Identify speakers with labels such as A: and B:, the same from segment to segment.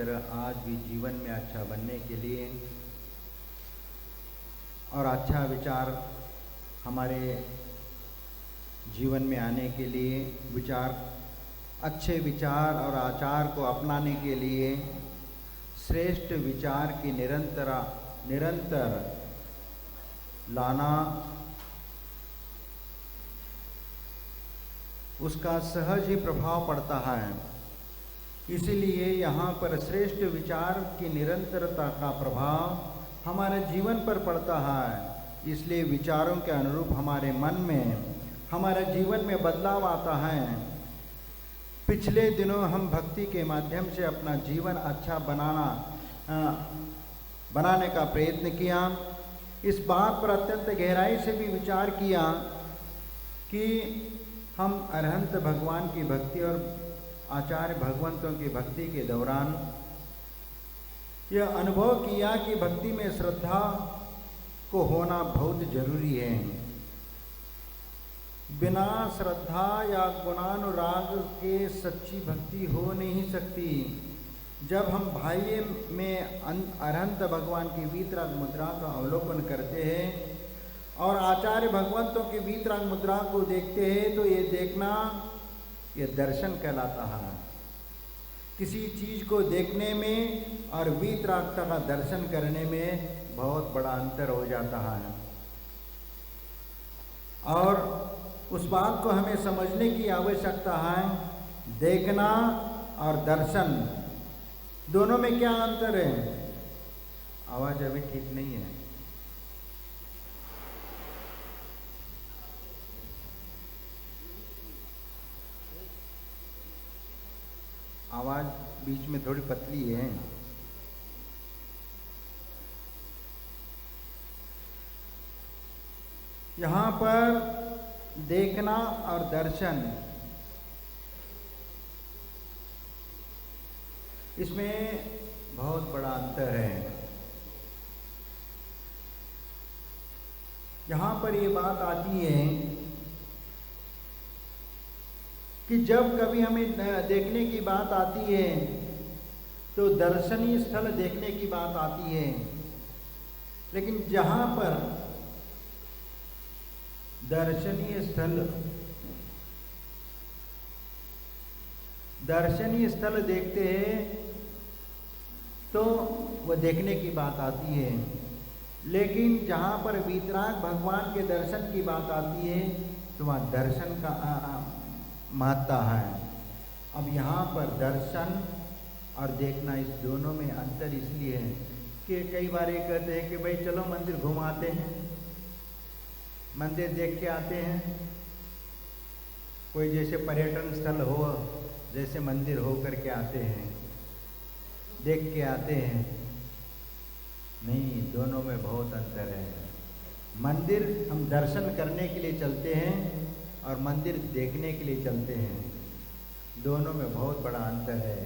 A: तरह आज भी जीवन में अच्छा बनने के लिए और अच्छा विचार हमारे जीवन में आने के लिए, अच्छे विचार और आचार को अपनाने के लिए श्रेष्ठ विचार की निरंतर लाना, उसका सहज ही प्रभाव पड़ता है। इसलिए यहाँ पर श्रेष्ठ विचार की निरंतरता का प्रभाव हमारे जीवन पर पड़ता है। इसलिए विचारों के अनुरूप हमारे मन में, हमारे जीवन में बदलाव आता है। पिछले दिनों हम भक्ति के माध्यम से अपना जीवन अच्छा बनाने का प्रयत्न किया। इस बात पर अत्यंत गहराई से भी विचार किया कि हम अरहंत भगवान की भक्ति और आचार्य भगवंतों की भक्ति के दौरान यह अनुभव किया कि भक्ति में श्रद्धा को होना बहुत जरूरी है। बिना श्रद्धा या गुणानुराग के सच्ची भक्ति हो नहीं सकती। जब हम बाह्य में अरहंत भगवान की वीतराग मुद्रा का अवलोकन करते हैं और आचार्य भगवंतों की वीतराग मुद्रा को देखते हैं तो ये देखना, ये दर्शन कहलाता है। किसी चीज को देखने में और वीतरागता का दर्शन करने में बहुत बड़ा अंतर हो जाता है और उस बात को हमें समझने की आवश्यकता है। देखना और दर्शन दोनों में क्या अंतर है? आवाज अभी ठीक नहीं है। आवाज बीच में थोड़ी पतली है। यहाँ पर देखना और दर्शन, इसमें बहुत बड़ा अंतर है। यहाँ पर ये बात आती है कि जब कभी हमें देखने की बात आती है तो दर्शनीय स्थल देखने की बात आती है, लेकिन जहाँ पर दर्शनीय स्थल देखते हैं तो वह देखने की बात आती है, लेकिन जहाँ पर वीतराग भगवान के दर्शन की बात आती है तो वहाँ दर्शन का महत्ता है। अब यहाँ पर दर्शन और देखना, इस दोनों में अंतर इसलिए है कि कई बार ये कहते हैं कि भाई चलो मंदिर घुमाते हैं, मंदिर देख के आते हैं। कोई जैसे पर्यटन स्थल हो, जैसे मंदिर हो करके आते हैं, देख के आते हैं। नहीं, दोनों में बहुत अंतर है। मंदिर हम दर्शन करने के लिए चलते हैं और मंदिर देखने के लिए चलते हैं, दोनों में बहुत बड़ा अंतर है।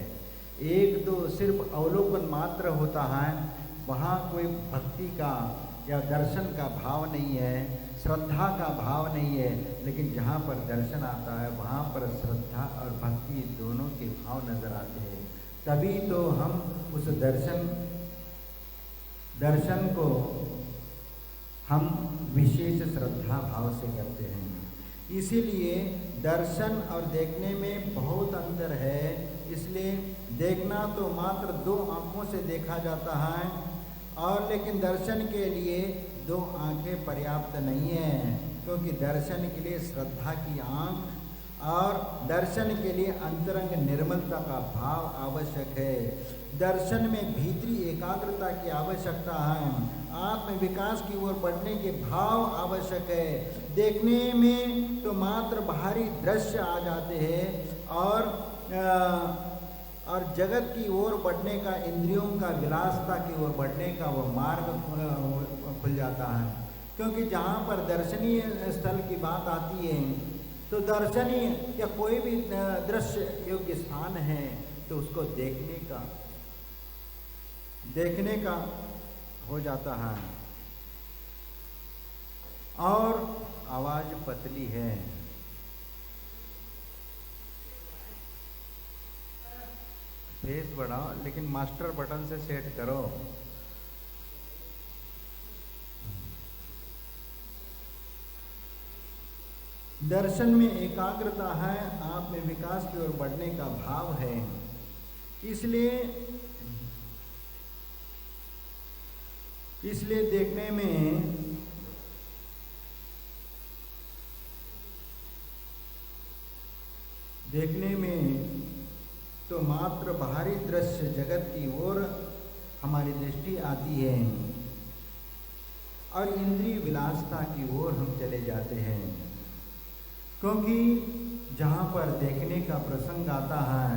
A: एक तो सिर्फ अवलोकन मात्र होता है, वहाँ कोई भक्ति का या दर्शन का भाव नहीं है, श्रद्धा का भाव नहीं है। लेकिन जहाँ पर दर्शन आता है वहाँ पर श्रद्धा और भक्ति दोनों के भाव नजर आते हैं। तभी तो हम उस दर्शन को हम विशेष श्रद्धा भाव से करते हैं। इसीलिए दर्शन और देखने में बहुत अंतर है। इसलिए देखना तो मात्र दो आँखों से देखा जाता है और लेकिन दर्शन के लिए दो आँखें पर्याप्त नहीं है, क्योंकि दर्शन के लिए श्रद्धा की आँख और दर्शन के लिए अंतरंग निर्मलता का भाव आवश्यक है। दर्शन में भीतरी एकाग्रता की आवश्यकता है, आत्म विकास की ओर बढ़ने के भाव आवश्यक है। देखने में तो मात्र बाहरी दृश्य आ जाते हैं और जगत की ओर बढ़ने का, इंद्रियों का विलासता की ओर बढ़ने का वो मार्ग खुल जाता है। क्योंकि जहाँ पर दर्शनीय स्थल की बात आती है तो दर्शनीय या कोई भी दृश्य योग्य स्थान है तो उसको देखने का हो जाता है। और आवाज पतली है। फेस बढ़ाओ, लेकिन मास्टर बटन से सेट करो। दर्शन में एकाग्रता है, आप में विकास की ओर बढ़ने का भाव है। इसलिए देखने में तो मात्र बाहरी दृश्य जगत की ओर हमारी दृष्टि आती है और इंद्रिय विलासता की ओर हम चले जाते हैं, क्योंकि जहाँ पर देखने का प्रसंग आता है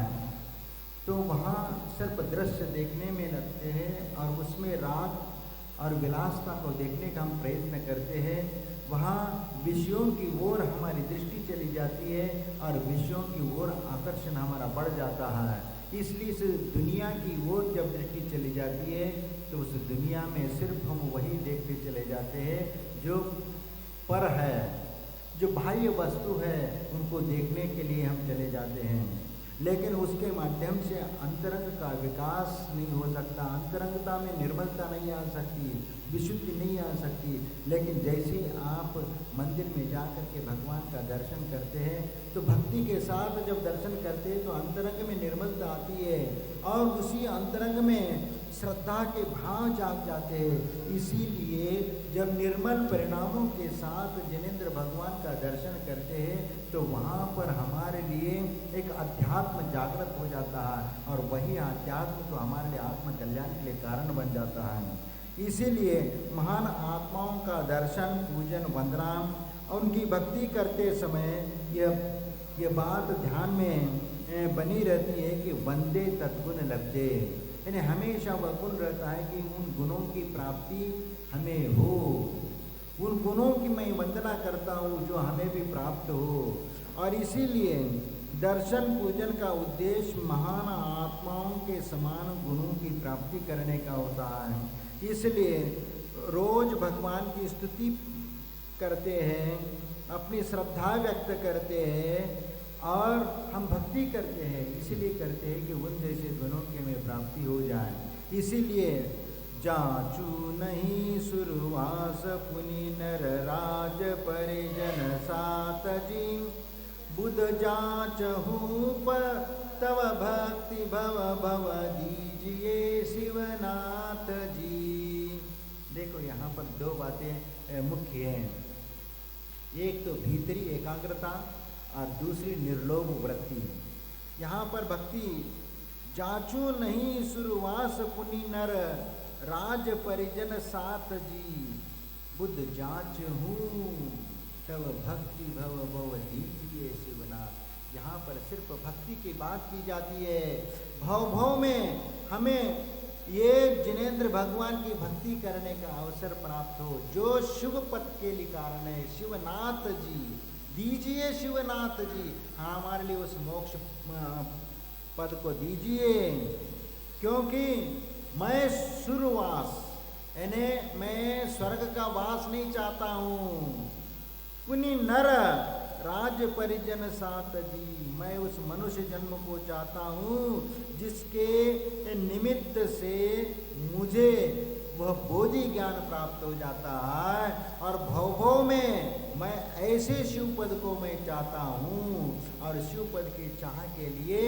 A: तो वहाँ सिर्फ दृश्य देखने में लगते हैं और उसमें राग और विलासता को देखने का हम प्रयत्न करते हैं। वहाँ विषयों की ओर हमारी दृष्टि चली जाती है और विषयों की ओर आकर्षण हमारा बढ़ जाता है। इसलिए इस दुनिया की ओर जब दृष्टि चली जाती है तो उस दुनिया में सिर्फ हम वही देखते चले जाते हैं जो पर है, जो बाह्य वस्तु है, उनको देखने के लिए हम चले जाते हैं। लेकिन उसके माध्यम से अंतरंग का विकास नहीं हो सकता, अंतरंगता में निर्मलता नहीं आ सकती, विशुद्धि नहीं आ सकती। लेकिन जैसे आप मंदिर में जाकर के भगवान का दर्शन करते हैं तो भक्ति के साथ जब दर्शन करते हैं तो अंतरंग में निर्मलता आती है और उसी अंतरंग में श्रद्धा के भाव जाग जाते हैं। इसीलिए जब निर्मल परिणामों के साथ जिनेंद्र भगवान का दर्शन करते हैं तो वहाँ पर हमारे लिए एक अध्यात्म जागृत हो जाता है और वही अध्यात्म तो हमारे लिए आत्म कल्याण के लिए कारण बन जाता है। इसीलिए महान आत्माओं का दर्शन, पूजन, वंदना और उनकी भक्ति करते समय यह बात ध्यान में बनी रहती है कि वंदे तद्गुण लब्धे, यानी हमेशा वह गुण रहता है कि उन गुणों की प्राप्ति हमें हो, उन गुणों की मैं वंदना करता हूँ जो हमें भी प्राप्त हो। और इसीलिए दर्शन पूजन का उद्देश्य महान आत्माओं के समान गुणों की प्राप्ति करने का होता है। इसलिए रोज भगवान की स्तुति करते हैं, अपनी श्रद्धा व्यक्त करते हैं और हम भक्ति करते हैं, इसीलिए करते हैं कि उन जैसे गुणों की हमें प्राप्ति हो जाए। इसीलिए जाचू नहीं सुरवास पुनि नर राज परिजन सात जी, बुध जाचहु तव भक्ति भव भव दीजिए शिवनाथ जी। देखो यहाँ पर दो बातें मुख्य हैं, एक तो भीतरी एकाग्रता और दूसरी निर्लोभ वृत्ति। यहाँ पर भक्ति जाचू नहीं सुरवास पुनि नर राज परिजन साथ जी, बुद्ध जाच हूँ तब भक्ति भव भव दीजिए शिवनाथ। यहाँ पर सिर्फ भक्ति की बात की जाती है। भव भव में हमें ये जिनेंद्र भगवान की भक्ति करने का अवसर प्राप्त हो जो शुभ पद के लिए कारण है। शिवनाथ जी दीजिए, शिवनाथ जी हमारे लिए उस मोक्ष पद को दीजिए, क्योंकि मैं सुरवास यानी मैं स्वर्ग का वास नहीं चाहता हूँ। पुनि नर राज परिजन सात जी, मैं उस मनुष्य जन्म को चाहता हूँ जिसके निमित्त से मुझे वह बोधि ज्ञान प्राप्त हो जाता है और भव भव में मैं ऐसे शिव पद को मैं चाहता हूँ और शिव पद की चाह के लिए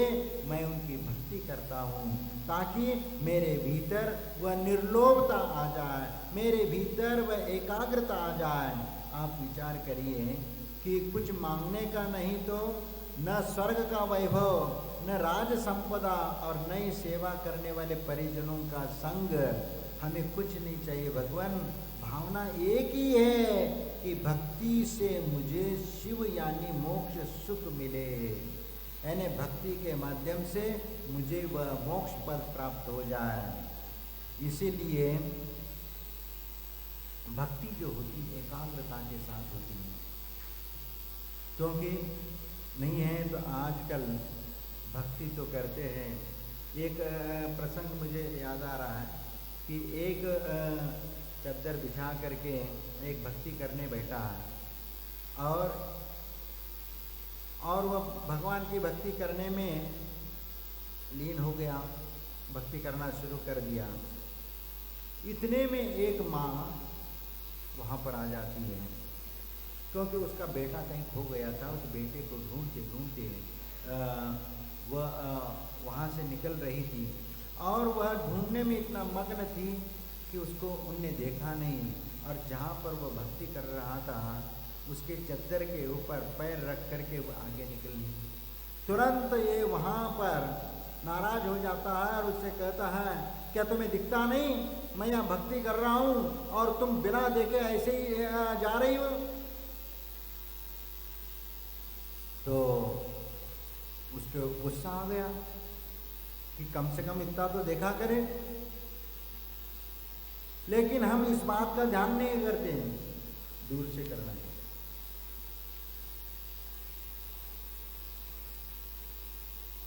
A: मैं उनकी भक्ति करता हूँ ताकि मेरे भीतर वह निर्लोभता आ जाए, मेरे भीतर वह एकाग्रता आ जाए। आप विचार करिए कि कुछ मांगने का नहीं तो न स्वर्ग का वैभव, न राज संपदा और न ही सेवा करने वाले परिजनों का संग, हमें कुछ नहीं चाहिए। भगवान भावना एक ही है कि भक्ति से मुझे शिव यानी मोक्ष सुख मिले, यानी भक्ति के माध्यम से मुझे वह मोक्ष पद प्राप्त हो जाए। इसीलिए भक्ति जो होती है एकाग्रता के साथ होती है, क्योंकि नहीं है तो आजकल भक्ति तो करते हैं। एक प्रसंग मुझे याद आ रहा है कि एक चद्दर बिछा करके एक भक्ति करने बैठा है और वह भगवान की भक्ति करने में लीन हो गया। भक्ति करना शुरू कर दिया। इतने में एक माँ वहाँ पर आ जाती है, क्योंकि उसका बेटा कहीं खो गया था। उस बेटे को ढूंढते ढूंढते वह वहाँ से निकल रही थी, और वह ढूंढने में इतना मग्न थी कि उसको उनने देखा नहीं। और जहाँ पर वह भक्ति कर रहा था, उसके चद्दर के ऊपर पैर रख करके वो आगे निकल ली। तुरंत ये वहाँ पर नाराज हो जाता है और उससे कहता है, क्या तुम्हें दिखता नहीं मैं यहाँ भक्ति कर रहा हूँ और तुम बिना देखे ऐसे ही जा रही हो? तो उसको गुस्सा आ गया कि कम से कम इतना तो देखा करें, लेकिन हम इस बात का ध्यान नहीं करते हैं, दूर से करना चाहिए।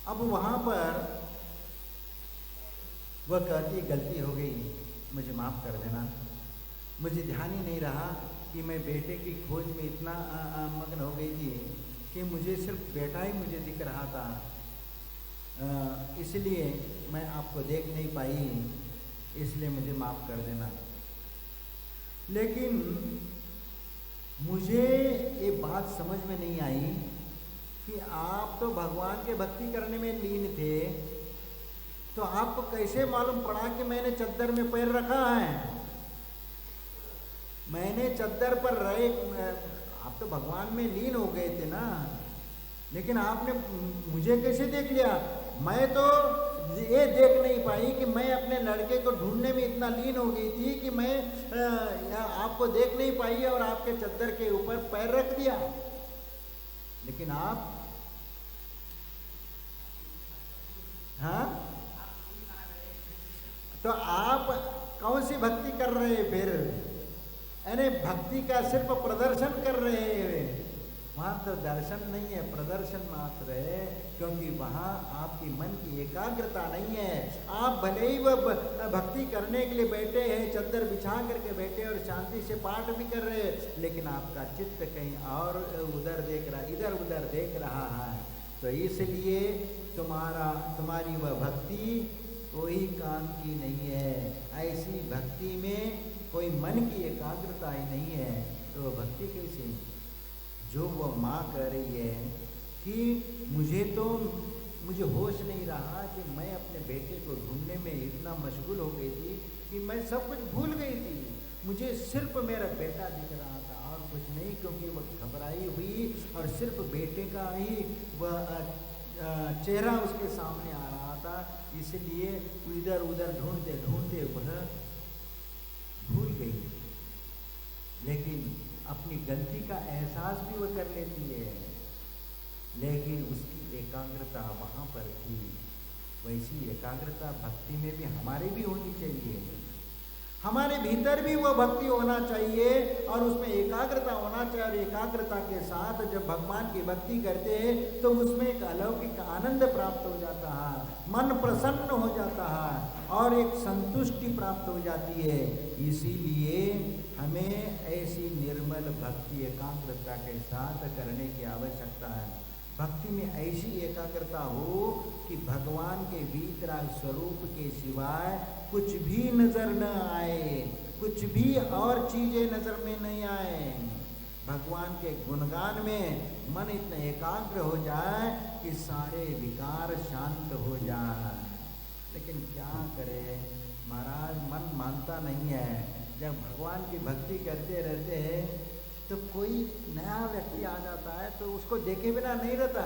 A: अब वहां पर वह कहती गलती हो गई, मुझे माफ कर देना, मुझे ध्यान ही नहीं रहा कि मैं बेटे की खोज में इतना मग्न हो गई थी कि मुझे सिर्फ बेटा ही मुझे दिख रहा था, इसलिए मैं आपको देख नहीं पाई, इसलिए मुझे माफ कर देना। लेकिन मुझे ये बात समझ में नहीं आई कि आप तो भगवान के भक्ति करने में लीन थे, तो आपको कैसे मालूम पड़ा कि मैंने चद्दर में पैर रखा है? मैंने चद्दर पर रहे, आप तो भगवान में लीन हो गए थे ना, लेकिन आपने मुझे कैसे देख लिया? मैं तो ये देख नहीं पाई कि मैं अपने लड़के को ढूंढने में इतना लीन हो गई थी कि मैं आपको देख नहीं पाई और आपके चद्दर के ऊपर पैर रख दिया। लेकिन आप, हाँ, तो आप कौन सी भक्ति कर रहे हैं फिर? यानी भक्ति का सिर्फ प्रदर्शन कर रहे हैं, वहाँ तो दर्शन नहीं है, प्रदर्शन मात्र है, क्योंकि वहाँ आपकी मन की एकाग्रता नहीं है। आप भले ही वह भक्ति करने के लिए बैठे हैं, चद्दर बिछा करके बैठे और शांति से पाठ भी कर रहे हैं, लेकिन आपका चित्त कहीं और उधर देख रहा, इधर उधर देख रहा है। तो इसलिए तुम्हारी वह भक्ति कोई काम की नहीं है। ऐसी भक्ति में कोई मन की एकाग्रता ही नहीं है, तो भक्ति कैसे? जो वह माँ कह रही है कि मुझे होश नहीं रहा कि मैं अपने बेटे को ढूंढने में इतना मशगूल हो गई थी कि मैं सब कुछ भूल गई थी, मुझे सिर्फ मेरा बेटा दिख रहा था और कुछ नहीं, क्योंकि वह घबराई हुई और सिर्फ बेटे का ही वह चेहरा उसके सामने आ रहा था, इसलिए इधर उधर ढूंढते ढूंढते वह भूल गई। लेकिन अपनी गलती का एहसास भी वह कर लेती है, लेकिन उसकी एकाग्रता वहाँ पर थी। वैसी एकाग्रता भक्ति में भी हमारी भी होनी चाहिए, हमारे भीतर भी वह भक्ति होना चाहिए और उसमें एकाग्रता होना चाहिए। और एकाग्रता के साथ जब भगवान की भक्ति करते हैं तो उसमें एक अलौकिक आनंद प्राप्त हो जाता है, मन प्रसन्न हो जाता है और एक संतुष्टि प्राप्त हो जाती है। इसीलिए हमें ऐसी निर्मल भक्ति एकाग्रता के साथ करने की आवश्यकता है। भक्ति में ऐसी एकाग्रता हो कि भगवान के वीतराग स्वरूप के सिवाय कुछ भी नजर न आए, कुछ भी और चीजें नजर में नहीं आए। भगवान के गुणगान में मन इतना एकाग्र हो जाए कि सारे विकार शांत हो जाए। लेकिन क्या करे महाराज, मन मानता नहीं है। जब भगवान की भक्ति करते रहते हैं तो कोई नया व्यक्ति आ जाता है तो उसको देखे बिना नहीं रहता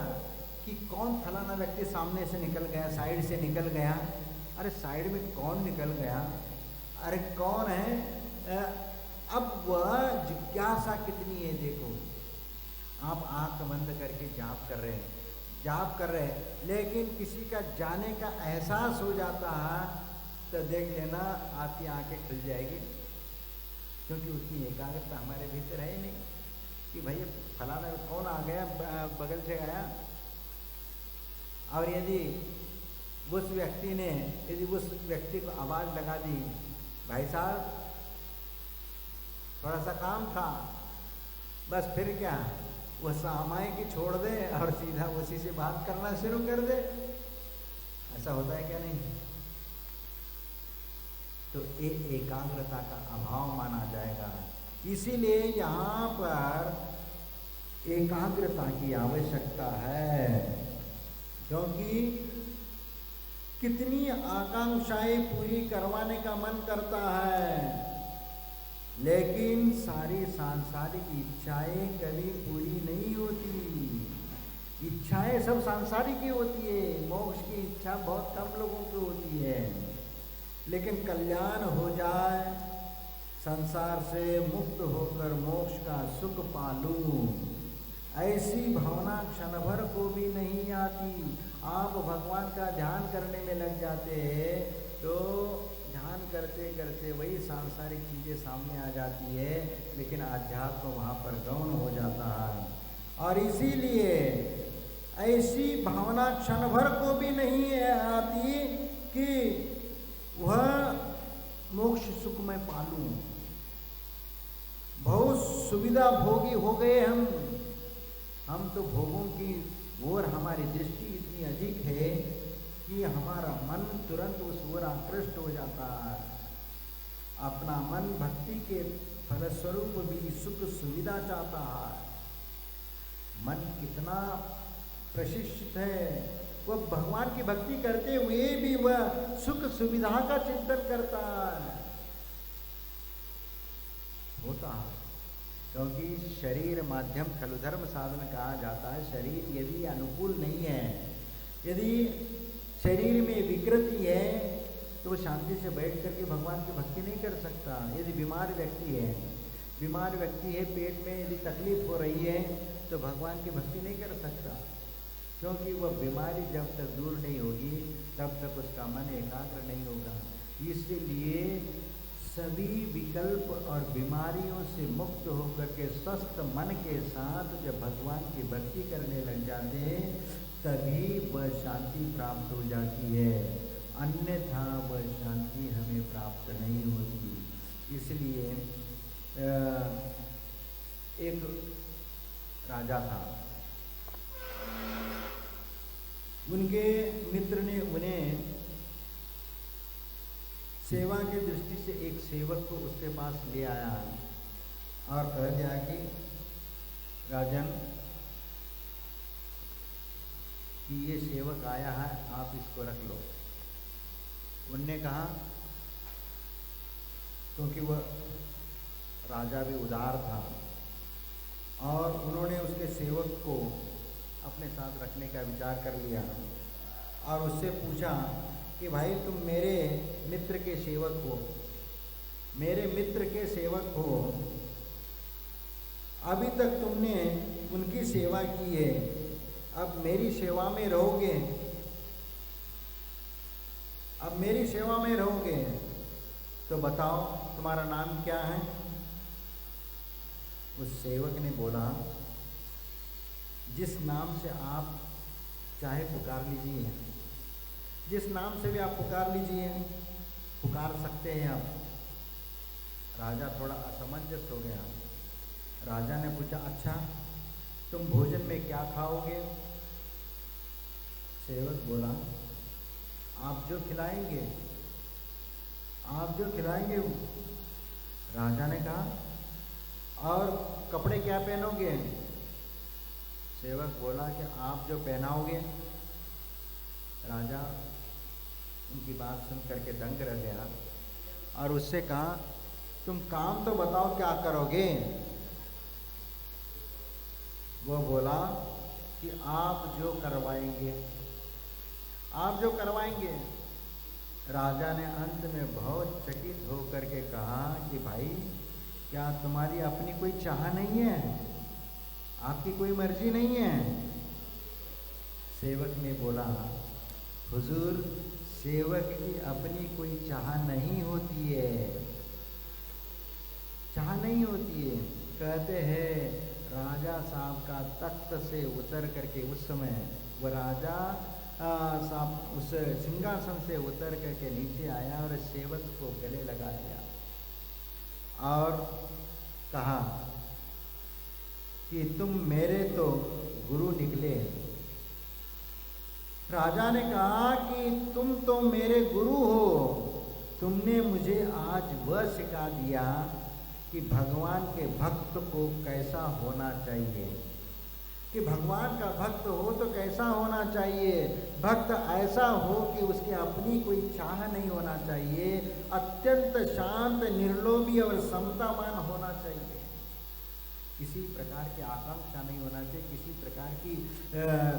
A: कि कौन फलाना व्यक्ति सामने से निकल गया, साइड से निकल गया। अरे साइड में कौन निकल गया, अरे कौन है? अब वह जिज्ञासा कितनी है देखो। आप आंख बंद करके जाप कर रहे हैं, लेकिन किसी का जाने का एहसास हो जाता है तो देख लेना आपकी आंखें खुल जाएगी, क्योंकि उतनी एकाग्रता हमारे भीतर है ही नहीं कि भाई फलाना कौन आ गया, बगल से आया। और यदि उस व्यक्ति को आवाज़ लगा दी, भाई साहब थोड़ा सा काम था, बस फिर क्या वो सामाई की छोड़ दे और सीधा उसी से बात करना शुरू कर दे। ऐसा होता है क्या? नहीं। तो एकाग्रता का अभाव माना जाएगा। इसीलिए यहाँ पर एकाग्रता की आवश्यकता है, क्योंकि कितनी आकांक्षाएं पूरी करवाने का मन करता है, लेकिन सारी सांसारिक इच्छाएं कभी पूरी नहीं होती। इच्छाएं सब सांसारिक ही होती है, मोक्ष की इच्छा बहुत कम लोगों की होती है। लेकिन कल्याण हो जाए, संसार से मुक्त होकर मोक्ष का सुख पालूं, ऐसी भावना क्षण भर को भी नहीं आती। आप भगवान का ध्यान करने में लग जाते हैं तो ध्यान करते करते वही सांसारिक चीज़ें सामने आ जाती है, लेकिन आध्यात्म वहाँ पर गौण हो जाता है। और इसीलिए ऐसी भावना क्षण भर को भी नहीं आती कि वह मोक्ष सुख में पालूं। बहुत सुविधा भोगी हो गए हम तो भोगों की ओर हमारी दृष्टि इतनी अधिक है कि हमारा मन तुरंत उस ओर आकृष्ट हो जाता है। अपना मन भक्ति के फलस्वरूप भी सुख सुविधा चाहता है। मन कितना प्रशिक्षित है, वह भगवान की भक्ति करते हुए भी वह सुख सुविधा का चिंतन करता है, होता है। क्योंकि शरीर माध्यम खलु धर्म साधन कहा जाता है। शरीर यदि अनुकूल नहीं है, यदि शरीर में विकृति है, तो वो शांति से बैठ करके भगवान की भक्ति नहीं कर सकता। यदि बीमार व्यक्ति है, पेट में यदि तकलीफ हो रही है, तो भगवान की भक्ति नहीं कर सकता, क्योंकि वह बीमारी जब तक दूर नहीं होगी तब तक उसका मन एकाग्र नहीं होगा। इसलिए सभी विकल्प और बीमारियों से मुक्त होकर के स्वस्थ मन के साथ जब भगवान की भक्ति करने लग जाते हैं, तभी वह शांति प्राप्त हो जाती है, अन्यथा वह शांति हमें प्राप्त नहीं होती। इसलिए एक राजा था, उनके मित्र ने उन्हें सेवा की दृष्टि से एक सेवक को उसके पास ले आया और कह दिया कि राजन, कि ये सेवक आया है, आप इसको रख लो। उनने कहा, क्योंकि वह राजा भी उदार था, और उन्होंने उसके सेवक को अपने साथ रखने का विचार कर लिया और उससे पूछा कि भाई तुम मेरे मित्र के सेवक हो, अभी तक तुमने उनकी सेवा की है, अब मेरी सेवा में रहोगे, तो बताओ तुम्हारा नाम क्या है? उस सेवक ने बोला, जिस नाम से आप चाहे पुकार लीजिए, जिस नाम से भी आप पुकार सकते हैं आप। राजा थोड़ा असमंजस हो गया। राजा ने पूछा, अच्छा तुम भोजन में क्या खाओगे? सेवक बोला, आप जो खिलाएंगे। राजा ने कहा, और कपड़े क्या पहनोगे? सेवक बोला कि आप जो पहनाओगे। राजा उनकी बात सुन करके दंग रह गया और उससे कहा, तुम काम तो बताओ क्या करोगे? वो बोला कि आप जो करवाएंगे। राजा ने अंत में बहुत चकित होकर के कहा कि भाई, क्या तुम्हारी अपनी कोई चाह नहीं है? आपकी कोई मर्जी नहीं है? सेवक ने बोला, हुजूर, सेवक की अपनी कोई चाह नहीं होती है। कहते हैं राजा साहब का तख्त से उतर करके, उस समय वो राजा साहब उस सिंहासन से उतर करके नीचे आया और सेवक को गले लगा लिया और कहा कि तुम मेरे तो गुरु निकले। राजा ने कहा कि तुम तो मेरे गुरु हो, तुमने मुझे आज वह सिखा दिया कि भगवान के भक्त को कैसा होना चाहिए, कि भगवान का भक्त हो तो कैसा होना चाहिए। भक्त ऐसा हो कि उसकी अपनी कोई चाह नहीं होना चाहिए, अत्यंत शांत, निर्लोभी और समतावान होना चाहिए। किसी प्रकार की आकांक्षा नहीं होना चाहिए, किसी प्रकार की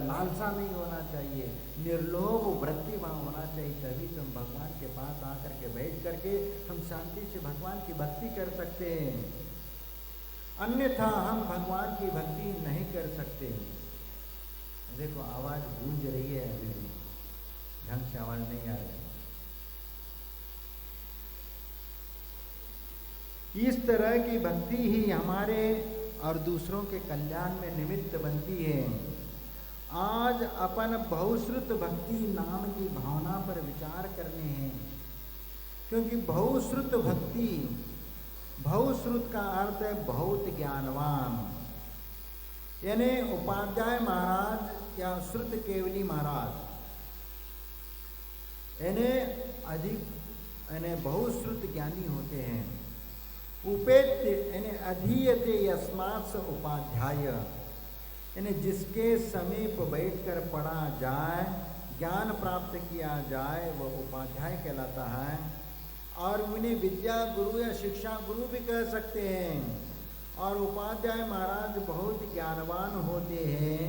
A: लालसा नहीं होना चाहिए, निर्लोभ वृत्तिवान होना चाहिए। तभी तुम भगवान के पास आकर के बैठ करके हम शांति से भगवान की भक्ति कर सकते हैं, अन्यथा हम भगवान की भक्ति नहीं कर सकते। देखो आवाज़ गूंज रही है, अभी भी ढंग से आवाज़ नहीं आ रही। इस तरह की भक्ति ही हमारे और दूसरों के कल्याण में निमित्त बनती है। आज अपन बहुश्रुत भक्ति नाम की भावना पर विचार करने हैं, क्योंकि बहुश्रुत भक्ति, बहुश्रुत का अर्थ है बहुत ज्ञानवान, यानी उपाध्याय महाराज या श्रुत केवली महाराज, यानी अधिक, यानी बहुश्रुत ज्ञानी होते हैं। उपेत्य यानी अधीयते यस्मात् उपाध्याय, यानी जिसके समीप बैठकर पढ़ा जाए, ज्ञान प्राप्त किया जाए, वह उपाध्याय कहलाता है। और उन्हें विद्या गुरु या शिक्षा गुरु भी कह सकते हैं। और उपाध्याय महाराज बहुत ज्ञानवान होते हैं,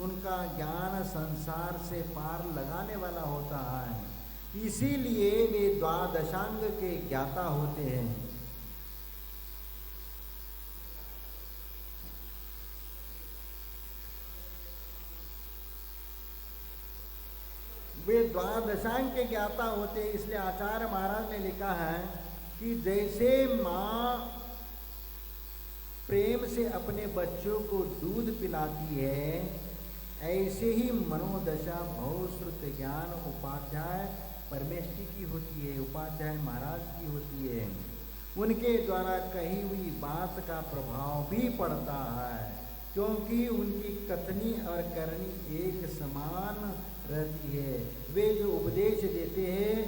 A: उनका ज्ञान संसार से पार लगाने वाला होता है, इसीलिए वे द्वादशांग के ज्ञाता होते हैं। वे द्वादशांग के ज्ञाता होते, इसलिए आचार्य महाराज ने लिखा है कि जैसे माँ प्रेम से अपने बच्चों को दूध पिलाती है, ऐसे ही मनोदशा बहुश्रुत ज्ञान उपाध्याय परमेष्टि की होती है, उपाध्याय महाराज की होती है। उनके द्वारा कही हुई बात का प्रभाव भी पड़ता है, क्योंकि उनकी कथनी और करनी एक समान रहती है। वे जो उपदेश देते हैं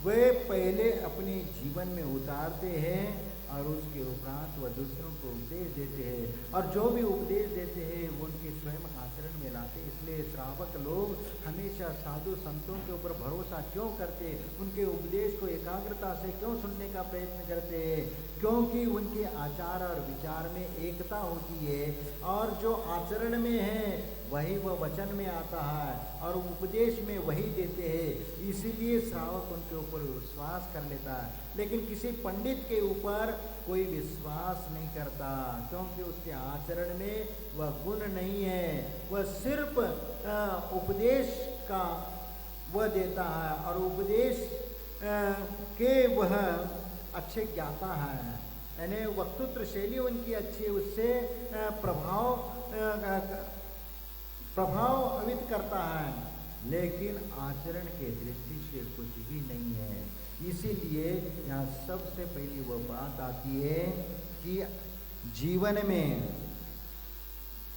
A: वे पहले अपने जीवन में उतारते हैं और उसके उपरांत वह दूसरों को उपदेश देते हैं, और जो भी उपदेश देते हैं वो उनके स्वयं आचरण में लाते। इसलिए श्रावक लोग हमेशा साधु संतों के ऊपर भरोसा क्यों करते, उनके उपदेश को एकाग्रता से क्यों सुनने का प्रयत्न करते हैं, क्योंकि उनके आचार और विचार में एकता होती है, और जो आचरण में है वही वह वचन में आता है और उपदेश में वही देते हैं। इसीलिए श्रावक उनके ऊपर विश्वास कर लेता है। लेकिन किसी पंडित के ऊपर कोई विश्वास नहीं करता, क्योंकि उसके आचरण में वह गुण नहीं है। वह सिर्फ उपदेश का वह देता है, और उपदेश के वह अच्छे ज्ञाता है, यानी वक्तृत्व शैली उनकी अच्छी, उससे प्रभावित करता है, लेकिन आचरण के दृष्टि से कुछ भी नहीं है। इसीलिए यहाँ सबसे पहली वह बात आती है कि जीवन में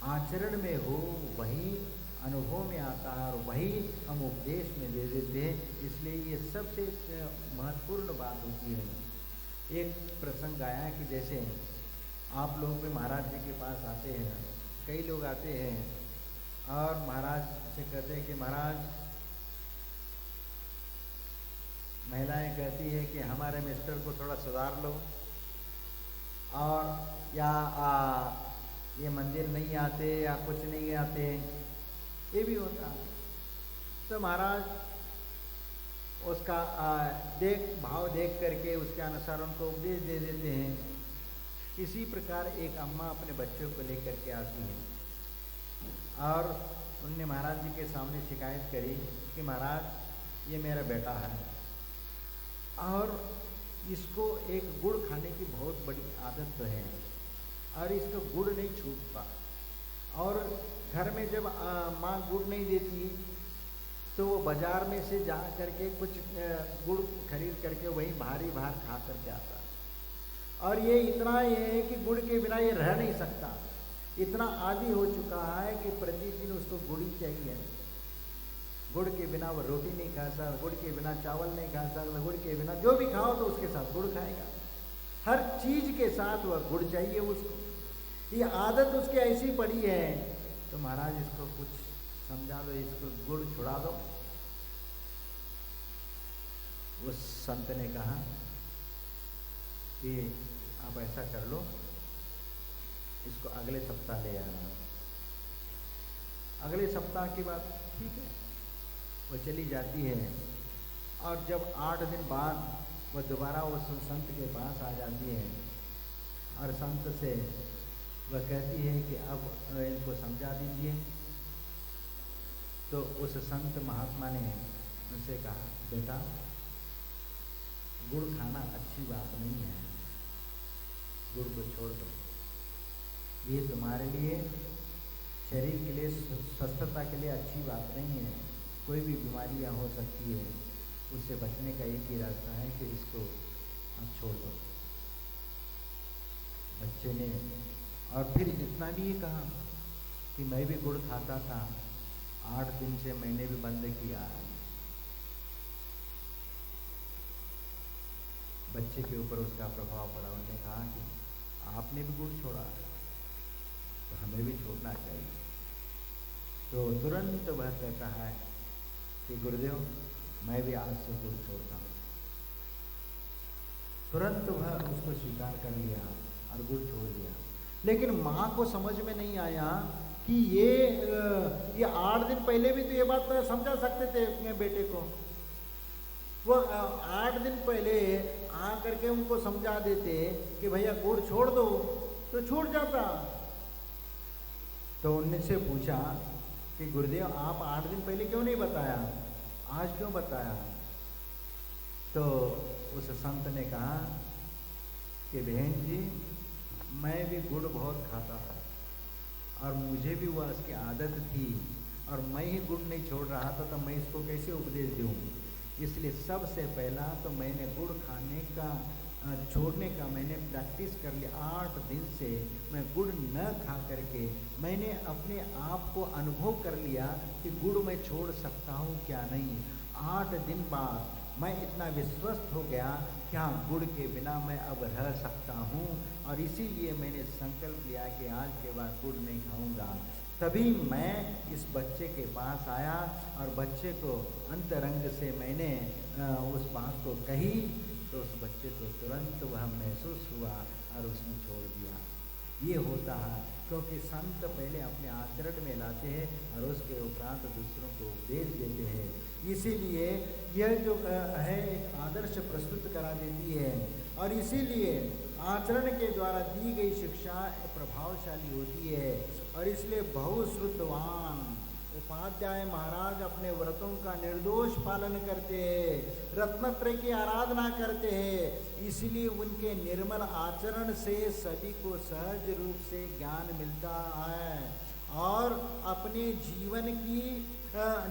A: आचरण में हो वही अनुभव में आता है, और वही हम उपदेश में दे देते हैं। इसलिए ये सबसे महत्वपूर्ण बात होती है। एक प्रसंग आया कि जैसे आप लोग भी महाराज जी के पास आते हैं, कई लोग आते हैं और महाराज से कहते हैं कि महाराज, महिलाएं कहती है कि हमारे मिस्टर को थोड़ा सुधार लो, और या ये मंदिर नहीं आते या कुछ नहीं आते, ये भी होता है। तो महाराज उसका भाव देख करके उसके अनुसार उनको उपदेश दे देते हैं। इसी प्रकार एक अम्मा अपने बच्चों को लेकर के आती है और उनने महाराज जी के सामने शिकायत करी कि महाराज ये मेरा बेटा है और इसको एक गुड़ खाने की बहुत बड़ी आदत तो है, और इसको गुड़ नहीं छूटता, और घर में जब माँ गुड़ नहीं देती तो वो बाजार में से जा करके कुछ गुड़ खरीद करके वही भारी भार खा करके आता है। और ये इतना ये है कि गुड़ के बिना ये रह नहीं सकता, इतना आदी हो चुका है कि प्रतिदिन उसको गुड़ ही चाहिए। गुड़ के बिना वो रोटी नहीं खा सकता, गुड़ के बिना चावल नहीं खा सकता, गुड़ के बिना जो भी खाओ तो उसके साथ गुड़ खाएगा। हर चीज के साथ वह गुड़ चाहिए उसको। ये आदत उसकी ऐसी पड़ी है, तो महाराज इसको कुछ समझा दो, इसको गुड़ छुड़ा दो। उस संत ने कहा कि आप ऐसा कर लो, इसको अगले सप्ताह ले आना। अगले सप्ताह की बात, ठीक है, वो चली जाती है। और जब 8 दिन बाद वह दोबारा उस संत के पास आ जाती है और संत से वह कहती है कि अब इनको समझा दीजिए। तो उस संत महात्मा ने उनसे कहा, बेटा गुड़ खाना अच्छी बात नहीं है, गुड़ को छोड़ दो। ये तुम्हारे लिए, शरीर के लिए, स्वस्थता के लिए अच्छी बात नहीं है। कोई भी बीमारियां हो सकती है, उससे बचने का एक ही रास्ता है कि इसको आप छोड़ दो। बच्चे ने और फिर इतना भी ये कहा कि मैं भी गुड़ खाता था, 8 दिन से मैंने भी बंद किया। बच्चे के ऊपर उसका प्रभाव पड़ा। उन्होंने कहा कि आपने भी गुड़ छोड़ा तो हमें भी छोड़ना चाहिए। तो तुरंत वह कहता है कि गुरुदेव मैं भी आज से गुड़ छोड़ता हूँ। तुरंत वह उसको स्वीकार कर लिया और गुड़ छोड़ दिया। लेकिन माँ को समझ में नहीं आया कि ये 8 दिन पहले भी तो ये बात समझा सकते थे अपने बेटे को। वो 8 दिन पहले आ करके उनको समझा देते कि भैया गुड़ छोड़ दो, तो छूट जाता। तो उनसे पूछा कि गुरुदेव आप 8 दिन पहले क्यों नहीं बताया, आज क्यों बताया? तो उस संत ने कहा कि बहन जी मैं भी गुड़ बहुत खाता था और मुझे भी वह उसकी आदत थी और मैं ही गुड़ नहीं छोड़ रहा था, तो मैं इसको कैसे उपदेश दूँ? इसलिए सबसे पहला तो मैंने गुड़ खाने का छोड़ने का मैंने प्रैक्टिस कर लिया। 8 दिन से मैं गुड़ न खा करके मैंने अपने आप को अनुभव कर लिया कि गुड़ मैं छोड़ सकता हूँ क्या नहीं। 8 दिन बाद मैं इतना विश्वस्त हो गया कि हाँ गुड़ के बिना मैं अब रह सकता हूँ, और इसीलिए मैंने संकल्प लिया कि आज के बाद गुड़ नहीं खाऊंगा। तभी मैं इस बच्चे के पास आया और बच्चे को अंतरंग से मैंने उस बात को कही, तो उस बच्चे को तुरंत वह महसूस हुआ और उसने छोड़ दिया। ये होता है क्योंकि संत पहले अपने आचरण में लाते हैं और उसके उपरांत दूसरों को उपदेश देते हैं। इसीलिए यह जो है एक आदर्श प्रस्तुत करा देती है, और इसीलिए आचरण के द्वारा दी गई शिक्षा प्रभावशाली होती है। और इसलिए बहुश्रुतवान उपाध्याय महाराज अपने व्रतों का निर्दोष पालन करते हैं, रत्नत्रय की आराधना करते हैं। इसलिए उनके निर्मल आचरण से सभी को सहज रूप से ज्ञान मिलता है और अपने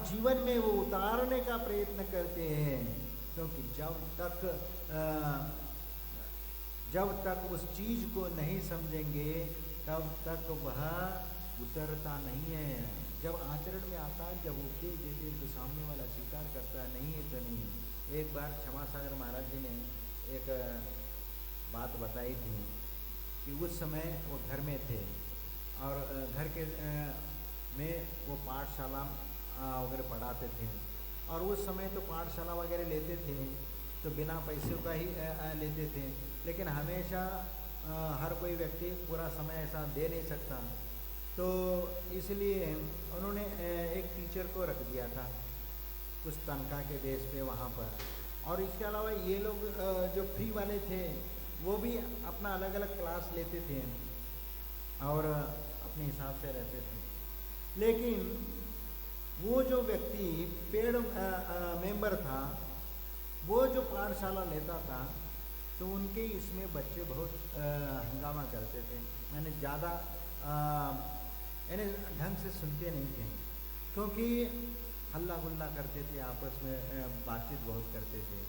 A: जीवन में वो उतारने का प्रयत्न करते हैं। क्योंकि जब तक उस चीज को नहीं समझेंगे तब तक वह उतरता नहीं है। जब आचरण में आता है, जब उपदेश देते तो सामने वाला स्वीकार करता है, नहीं है तो नहीं। एक बार क्षमा सागर महाराज जी ने एक बात बताई थी कि उस समय वो घर में थे और घर के में वो पाठशाला वगैरह पढ़ाते थे, और उस समय तो पाठशाला वगैरह लेते थे तो बिना पैसों का ही लेते थे। लेकिन हमेशा हर कोई व्यक्ति पूरा समय ऐसा दे नहीं सकता, तो इसलिए उन्होंने एक टीचर को रख दिया था कुछ तनख्वाह के बेस पे वहाँ पर। और इसके अलावा ये लोग जो फ्री वाले थे वो भी अपना अलग अलग क्लास लेते थे और अपने हिसाब से रहते थे। लेकिन वो जो व्यक्ति पेड मेंबर था, वो जो पाठशाला लेता था, तो उनके इसमें बच्चे बहुत हंगामा करते थे। मैंने ज़्यादा यानी ढंग से सुनते नहीं थे, क्योंकि हल्ला गुल्ला करते थे, आपस में बातचीत बहुत करते थे।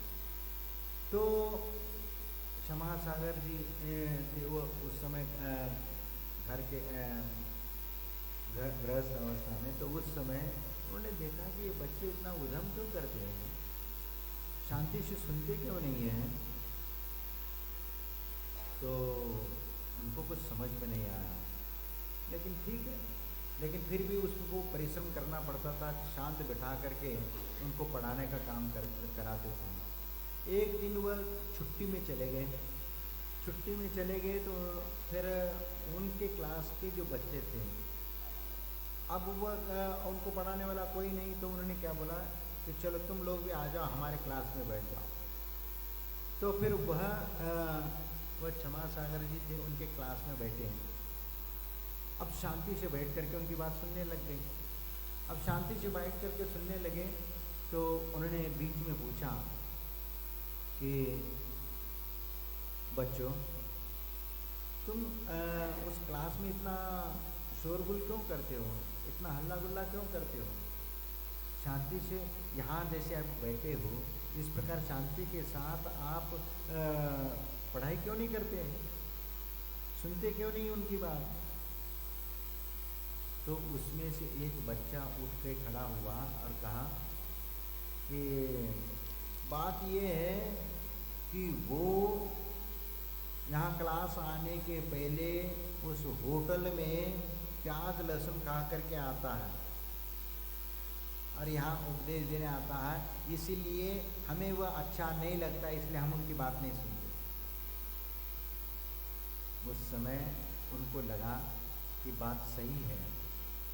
A: तो क्षमा सागर जी थे वो उस समय घर के गृहस्थ अवस्था में, तो उस समय उन्होंने देखा कि ये बच्चे इतना उधम क्यों करते हैं, शांति से सुनते क्यों नहीं हैं। तो उनको कुछ समझ में नहीं आया, लेकिन ठीक है, लेकिन फिर भी उसको परिश्रम करना पड़ता था, शांत बिठा करके उनको पढ़ाने का काम कराते थे। एक दिन वह छुट्टी में चले गए, छुट्टी में चले गए तो फिर उनके क्लास के जो बच्चे थे, अब वह उनको पढ़ाने वाला कोई नहीं, तो उन्होंने क्या बोला कि चलो तुम लोग भी आ जाओ, हमारे क्लास में बैठ जाओ। तो फिर वह क्षमा सागर जी थे, उनके क्लास में बैठे हैं। अब शांति से बैठ करके उनकी बात सुनने लग गई। अब शांति से बैठ करके सुनने लगे तो उन्होंने बीच में पूछा कि बच्चों, तुम उस क्लास में इतना शोरगुल क्यों करते हो, इतना हल्ला गुल्ला क्यों करते हो? शांति से यहाँ जैसे आप बैठे हो, इस प्रकार शांति के साथ आप पढ़ाई क्यों नहीं करते हैं, सुनते क्यों नहीं उनकी बात? तो उसमें से एक बच्चा उठ के खड़ा हुआ और कहा कि बात ये है कि वो यहाँ क्लास आने के पहले उस होटल में प्याज लहसुन खा करके आता है और यहाँ उपदेश देने आता है, इसीलिए हमें वह अच्छा नहीं लगता, इसलिए हम उनकी बात नहीं सुनते। उस समय उनको लगा कि बात सही है,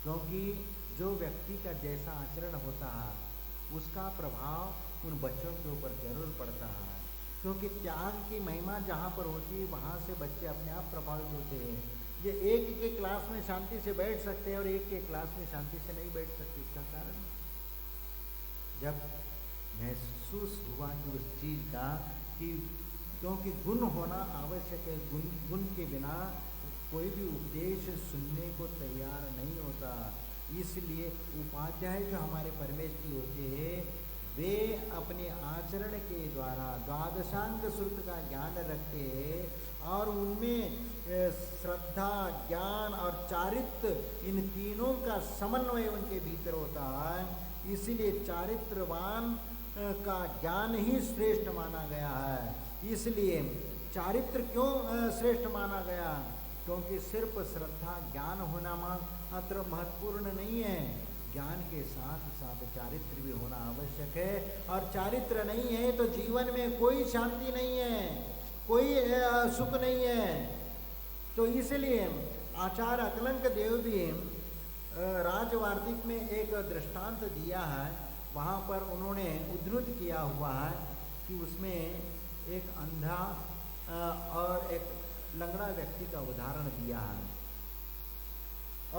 A: क्योंकि जो व्यक्ति का जैसा आचरण होता है उसका प्रभाव उन बच्चों के ऊपर जरूर पड़ता है, क्योंकि त्याग की महिमा जहाँ पर होती है वहाँ से बच्चे अपने आप प्रभावित होते हैं। ये एक के क्लास में शांति से बैठ सकते हैं और एक के क्लास में शांति से नहीं बैठ सकते। इसका कारण जब महसूस हुआ कि उस चीज़ का कि क्योंकि गुण होना आवश्यक है, गुण के बिना कोई भी उपदेश सुनने को तैयार नहीं होता। इसलिए उपाध्याय जो हमारे परमेश की होते हैं वे अपने आचरण के द्वारा द्वादशांग सूत्र का ज्ञान रखते हैं और उनमें श्रद्धा, ज्ञान और चारित्र, इन तीनों का समन्वय उनके भीतर होता है। इसीलिए चारित्रवान का ज्ञान ही श्रेष्ठ माना गया है। इसलिए चारित्र क्यों श्रेष्ठ माना गया? क्योंकि सिर्फ श्रद्धा ज्ञान होना मात्र महत्वपूर्ण नहीं है, ज्ञान के साथ साथ चारित्र भी होना आवश्यक है। और चारित्र नहीं है तो जीवन में कोई शांति नहीं है, कोई सुख नहीं है। तो इसलिए आचार्य अकलंक देव भी राजवार्तिक में एक दृष्टांत दिया है, वहाँ पर उन्होंने उद्धृत किया हुआ है कि उसमें एक अंधा और एक लंगड़ा व्यक्ति का उदाहरण दिया है।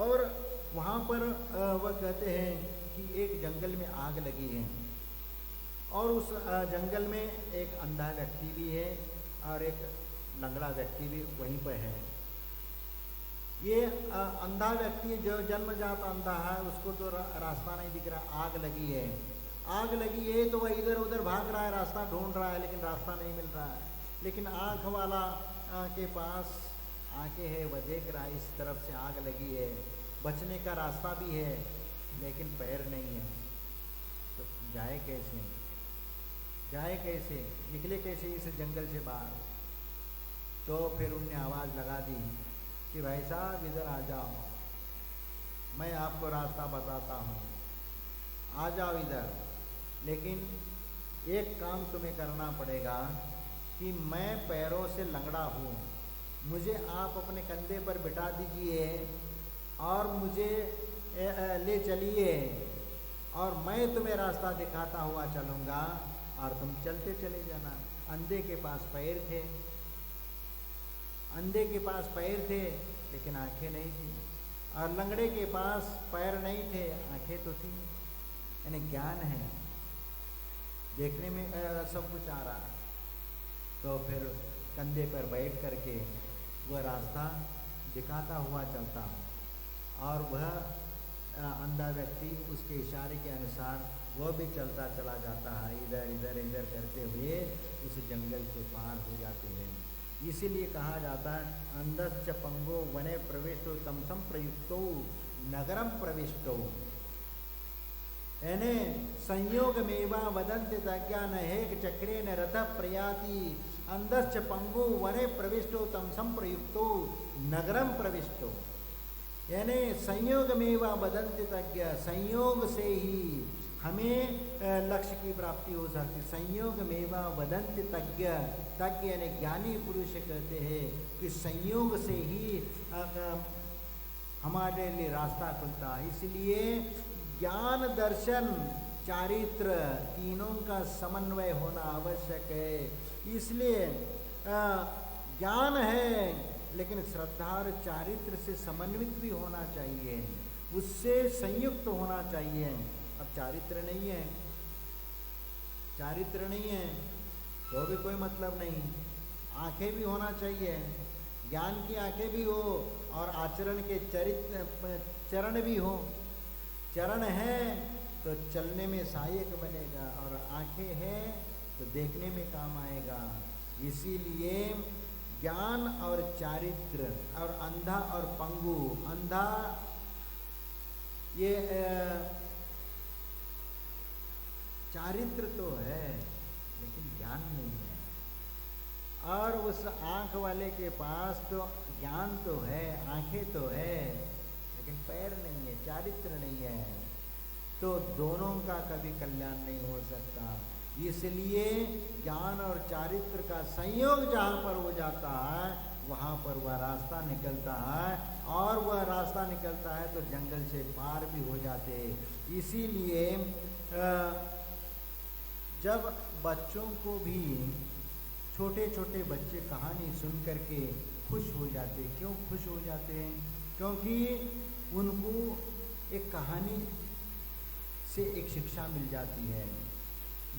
A: और वहाँ पर वह कहते हैं कि एक जंगल में आग लगी है और उस जंगल में एक अंधा व्यक्ति भी है और एक लंगड़ा व्यक्ति भी वहीं पर है। ये अंधा व्यक्ति जो जन्मजात अंधा है उसको तो रास्ता नहीं दिख रहा, आग लगी है, आग लगी है तो वह इधर उधर भाग रहा है, रास्ता ढूंढ रहा है, लेकिन रास्ता नहीं मिल रहा है। लेकिन आँख वाला के पास आंखें है, वह देख रहा है इस तरफ से आग लगी है, बचने का रास्ता भी है लेकिन पैर नहीं है, तो जाए कैसे, जाए कैसे, निकले कैसे इस जंगल से बाहर? तो फिर उनने आवाज़ लगा दी कि भाई साहब इधर आ जाओ, मैं आपको रास्ता बताता हूँ, आ जाओ इधर। लेकिन एक काम तुम्हें करना पड़ेगा कि मैं पैरों से लंगड़ा हूँ, मुझे आप अपने कंधे पर बिठा दीजिए और मुझे ले चलिए और मैं तुम्हें रास्ता दिखाता हुआ चलूँगा और तुम चलते चले जाना। अंधे के पास पैर थे, अंधे के पास पैर थे लेकिन आंखें नहीं थी, और लंगड़े के पास पैर नहीं थे, आंखें तो थी। यानी ज्ञान है, देखने में सब कुछ आ रहा है। तो फिर कंधे पर बैठ करके वह रास्ता दिखाता हुआ चलता और वह अंधा व्यक्ति उसके इशारे के अनुसार वह भी चलता चला जाता है, इधर इधर इधर करते हुए उस जंगल से पार हो जाते हैं। इसीलिए कहा जाता है अंधश्च पंगो वने प्रविष्टो तमसम प्रयुक्तो नगरम प्रविष्टो। यानी संयोग मेवा वदंत तज्ञा न हेक चक्रे न रथ प्रयाति अंधश्च पंगु वने प्रविष्टो तम संप्रयुक्तो नगरम प्रविष्टो। यानी संयोग मेवा वदंत तज्ञ, संयोग से ही हमें लक्ष्य की प्राप्ति हो सकती। संयोग मेवा वदंत तज्ञ, तज्ञ यानी ज्ञानी पुरुष कहते हैं कि संयोग से ही हमारे लिए रास्ता खुलता है। इसलिए ज्ञान दर्शन चारित्र तीनों का समन्वय होना आवश्यक है। इसलिए ज्ञान है लेकिन श्रद्धा और चारित्र से समन्वित भी होना चाहिए, उससे संयुक्त होना चाहिए। अब चारित्र नहीं है, चारित्र नहीं है तो भी कोई मतलब नहीं। आंखें भी होना चाहिए, ज्ञान की आंखें भी हो और आचरण के चरण भी हो। चरण है तो चलने में सहायक बनेगा और आंखें हैं तो देखने में काम आएगा। इसीलिए ज्ञान और चारित्र और अंधा और पंगु, अंधा ये चारित्र तो है लेकिन ज्ञान नहीं है, और उस आंख वाले के पास तो ज्ञान तो है, आंखें तो है लेकिन पैर नहीं है, चारित्र नहीं है, तो दोनों का कभी कल्याण नहीं हो सकता। इसलिए ज्ञान और चारित्र का संयोग जहाँ पर हो जाता है वहाँ पर वह रास्ता निकलता है, और वह रास्ता निकलता है तो जंगल से पार भी हो जाते हैं। इसीलिए जब बच्चों को भी, छोटे छोटे बच्चे कहानी सुन करके खुश हो जाते, क्यों खुश हो जाते हैं? क्योंकि उनको एक कहानी से एक शिक्षा मिल जाती है।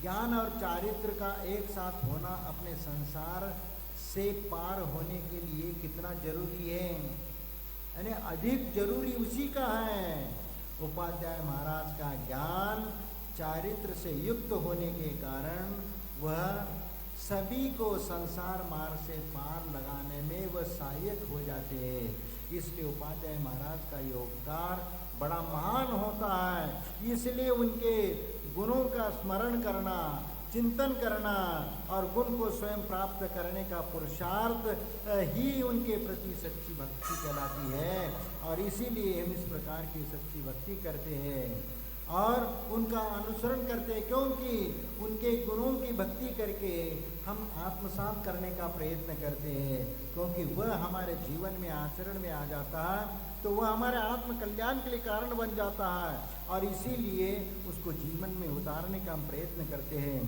A: ज्ञान और चारित्र का एक साथ होना अपने संसार से पार होने के लिए कितना जरूरी है, यानी अधिक जरूरी उसी का है। उपाध्याय महाराज का ज्ञान चारित्र से युक्त होने के कारण वह सभी को संसार मार्ग से पार लगाने में वह सहायक हो जाते हैं। इसलिए उपाध्याय महाराज का योगदान बड़ा महान होता है। इसलिए उनके गुणों का स्मरण करना, चिंतन करना और गुण को स्वयं प्राप्त करने का पुरुषार्थ ही उनके प्रति सच्ची भक्ति कहलाती है। और इसीलिए हम इस प्रकार की सच्ची भक्ति करते हैं और उनका अनुसरण करते हैं, क्योंकि उनके गुणों की भक्ति करके हम आत्मसात करने का प्रयत्न करते हैं। क्योंकि वह हमारे जीवन में, आचरण में आ जाता है तो वह हमारे आत्म कल्याण के लिए कारण बन जाता है, और इसीलिए उसको जीवन में उतारने का हम प्रयत्न करते हैं।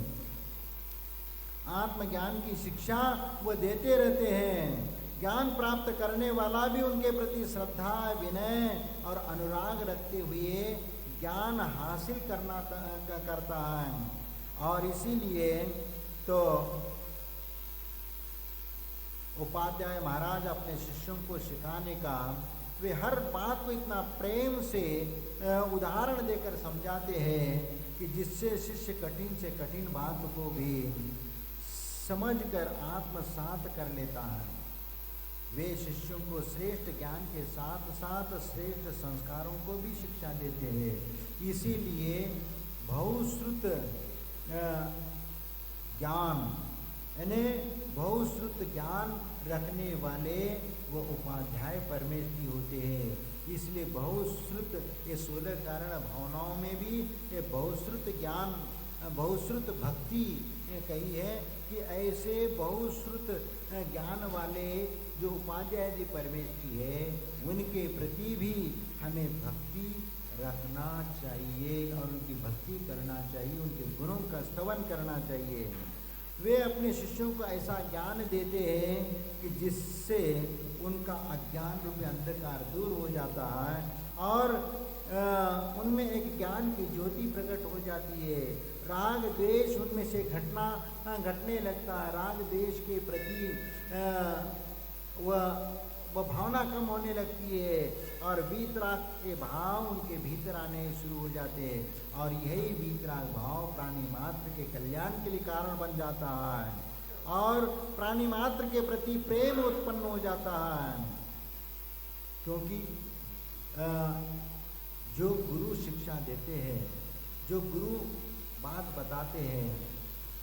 A: आत्मज्ञान की शिक्षा वह देते रहते हैं। ज्ञान प्राप्त करने वाला भी उनके प्रति श्रद्धा, विनय और अनुराग रखते हुए ज्ञान हासिल करता है। और इसीलिए तो उपाध्याय महाराज अपने शिष्यों को सिखाने का, वे हर बात को इतना प्रेम से उदाहरण देकर समझाते हैं कि जिससे शिष्य कठिन से कठिन बात को भी समझकर आत्मसात कर लेता है। वे शिष्यों को श्रेष्ठ ज्ञान के साथ साथ श्रेष्ठ संस्कारों को भी शिक्षा देते हैं। इसीलिए बहुश्रुत ज्ञान, यानी बहुश्रुत ज्ञान रखने वाले वो उपाध्याय परमेश्वरी होते हैं। इसलिए बहुश्रुत, ये 16 कारण भावनाओं में भी ये बहुश्रुत ज्ञान, बहुश्रुत भक्ति कही है कि ऐसे बहुश्रुत ज्ञान वाले जो उपाध्याय जी परमेश्वरी है उनके प्रति भी हमें भक्ति रखना चाहिए और उनकी भक्ति करना चाहिए, उनके गुणों का स्तवन करना चाहिए। वे अपने शिष्यों को ऐसा ज्ञान देते हैं कि जिससे उनका अज्ञान रूपी अंधकार दूर हो जाता है और उनमें एक ज्ञान की ज्योति प्रकट हो जाती है। राग द्वेष उनमें से घटने लगता है। राग द्वेष के प्रति वह भावना कम होने लगती है और वीतराग के भाव उनके भीतर आने शुरू हो जाते हैं और यही वीतराग भाव प्राणी मात्र के कल्याण के लिए कारण बन जाता है और प्राणी मात्र के प्रति प्रेम उत्पन्न हो जाता है। क्योंकि जो गुरु शिक्षा देते हैं जो गुरु बात बताते हैं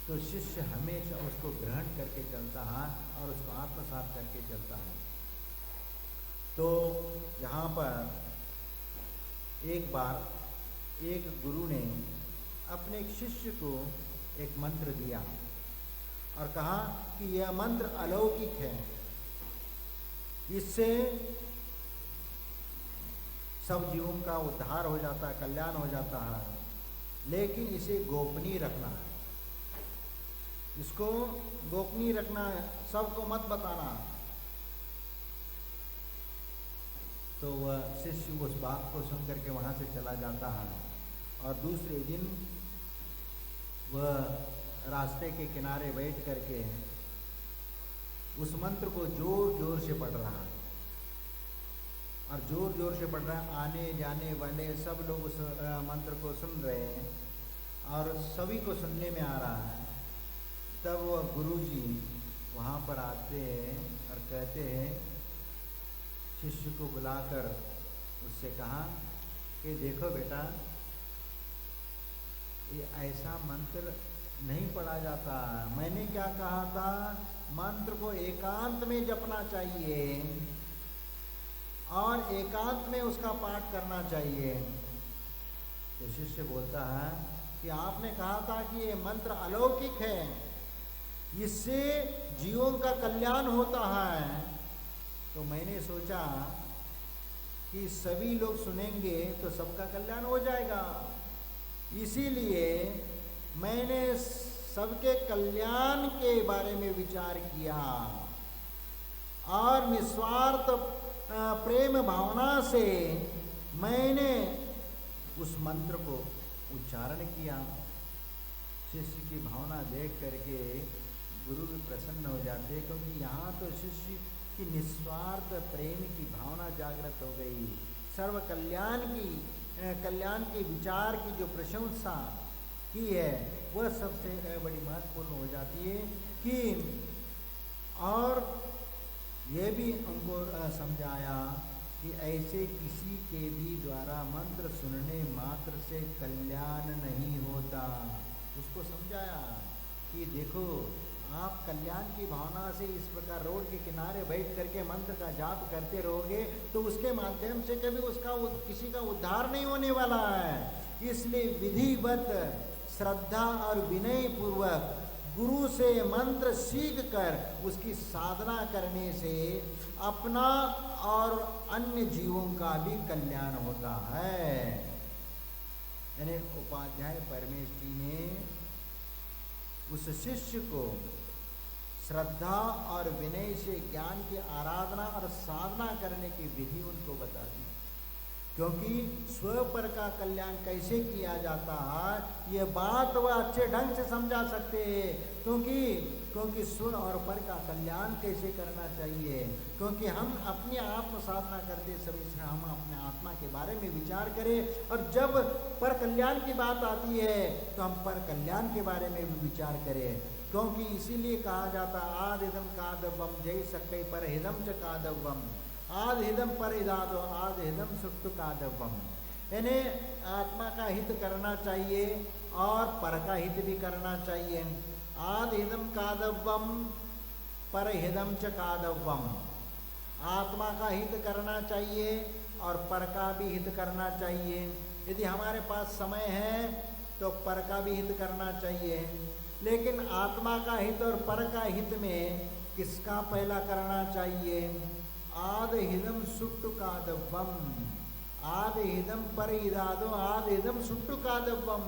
A: तो शिष्य हमेशा उसको ग्रहण करके चलता है और उसको आत्मसात करके चलता है। तो यहाँ पर एक बार एक गुरु ने अपने एक शिष्य को एक मंत्र दिया और कहा कि यह मंत्र अलौकिक है, इससे सब जीवों का उद्धार हो जाता है, कल्याण हो जाता है, लेकिन इसे गोपनीय रखना है, इसको गोपनीय रखना है, सबको मत बताना। तो वह शिष्य उस बात को सुन करके वहाँ से चला जाता है और दूसरे दिन वह रास्ते के किनारे बैठ करके उस मंत्र को जोर जोर से पढ़ रहा है और जोर जोर से पढ़ रहा है। आने जाने वाले सब लोग उस मंत्र को सुन रहे हैं और सभी को सुनने में आ रहा है। तब वह गुरुजी वहाँ पर आते हैं और कहते हैं, शिष्य को बुलाकर उससे कहा कि देखो बेटा, ये ऐसा मंत्र नहीं पढ़ा जाता। मैंने क्या कहा था, मंत्र को एकांत में जपना चाहिए और एकांत में उसका पाठ करना चाहिए। तो शिष्य बोलता है कि आपने कहा था कि ये मंत्र अलौकिक है, इससे जीवों का कल्याण होता है। तो मैंने सोचा कि सभी लोग सुनेंगे तो सबका कल्याण हो जाएगा, इसीलिए मैंने सबके कल्याण के बारे में विचार किया और निस्वार्थ प्रेम भावना से मैंने उस मंत्र को उच्चारण किया। शिष्य की भावना देख करके गुरु भी प्रसन्न हो जाते, क्योंकि यहाँ तो शिष्य की निस्वार्थ प्रेम की भावना जागृत हो गई। सर्व कल्याण की विचार की जो प्रशंसा की है वह सबसे बड़ी महत्वपूर्ण हो जाती है कि, और ये भी हमको समझाया कि ऐसे किसी के भी द्वारा मंत्र सुनने मात्र से कल्याण नहीं होता। उसको समझाया कि देखो, आप कल्याण की भावना से इस प्रकार रोड के किनारे बैठ करके मंत्र का जाप करते रहोगे तो उसके माध्यम से कभी किसी का उद्धार नहीं होने वाला है। इसलिए विधिवत श्रद्धा और विनय पूर्वक गुरु से मंत्र सीख कर उसकी साधना करने से अपना और अन्य जीवों का भी कल्याण होता है। यानी उपाध्याय परमेश जी ने उस शिष्य को श्रद्धा और विनय से ज्ञान की आराधना और साधना करने की विधि उनको बता दी, क्योंकि स्व पर का कल्याण कैसे किया जाता है ये बात वह अच्छे ढंग से समझा सकते हैं। क्योंकि स्व और पर का कल्याण कैसे करना चाहिए, क्योंकि हम अपनी आत्म साधना करते समय हम अपने आत्मा के बारे में विचार करें, और जब पर कल्याण की बात आती है तो हम पर कल्याण के बारे में भी विचार करें। क्योंकि इसीलिए कहा जाता आदिदम कादवम जय सकै पर हिदम च कादवम, आद हिदम पर इदादो आद हिदम सुक्त कादवम। यानी आत्मा का हित करना चाहिए और पर का हित भी करना चाहिए। आद हिदम कादवम पर हिदम च कादवम, आत्मा का हित करना चाहिए और पर का भी हित करना चाहिए। यदि हमारे पास समय है तो पर का भी हित करना चाहिए, लेकिन आत्मा का हित और पर का हित में किसका पहला करना चाहिए? आद हिदम सुट्टु कादवम, आद हिदम पर इदादो आद हिदम सुट्टु कादवम।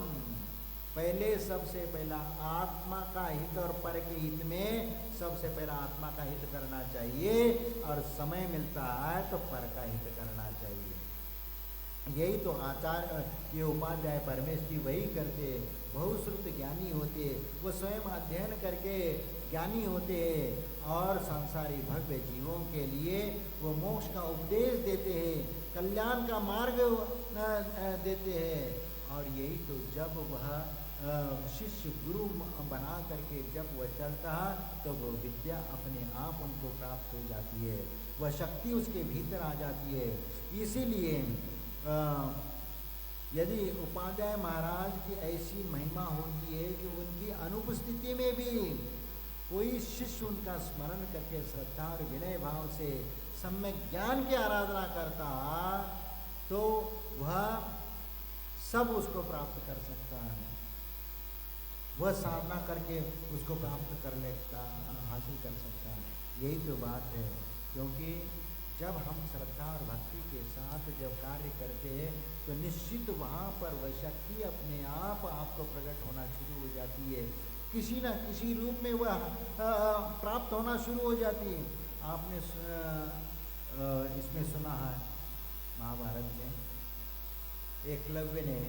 A: पहले सबसे पहला आत्मा का हित और पर के हित में सबसे पहला आत्मा का हित करना चाहिए, और समय मिलता है तो पर का हित करना चाहिए। यही तो आचार्य ये उपाध्याय परमेश जी वही करते, बहुश्रुत ज्ञानी होते, वो स्वयं अध्ययन करके ज्ञानी होते हैं और संसारी भव्य जीवों के लिए वो मोक्ष का उपदेश देते हैं, कल्याण का मार्ग देते हैं। और यही तो जब वह शिष्य गुरु बना करके जब वह चलता है तो वो विद्या अपने आप उनको प्राप्त हो जाती है, वह शक्ति उसके भीतर आ जाती है। इसीलिए यदि उपाध्याय महाराज की ऐसी महिमा होती है कि उनकी अनुपस्थिति में भी कोई शिष्य उनका स्मरण करके श्रद्धा और विनय भाव से सम्यक ज्ञान की आराधना करता, तो वह सब उसको प्राप्त कर सकता है, वह साधना करके उसको प्राप्त कर लेता, हासिल कर सकता है। यही तो बात है। क्योंकि जब हम श्रद्धा और भक्ति के साथ जब कार्य करते हैं तो निश्चित वहाँ पर वह शक्ति अपने आप आपको प्रकट होना शुरू हो जाती है, किसी न किसी रूप में वह प्राप्त होना शुरू हो जाती है। आपने इसमें सुना है महाभारत में एकलव्य ने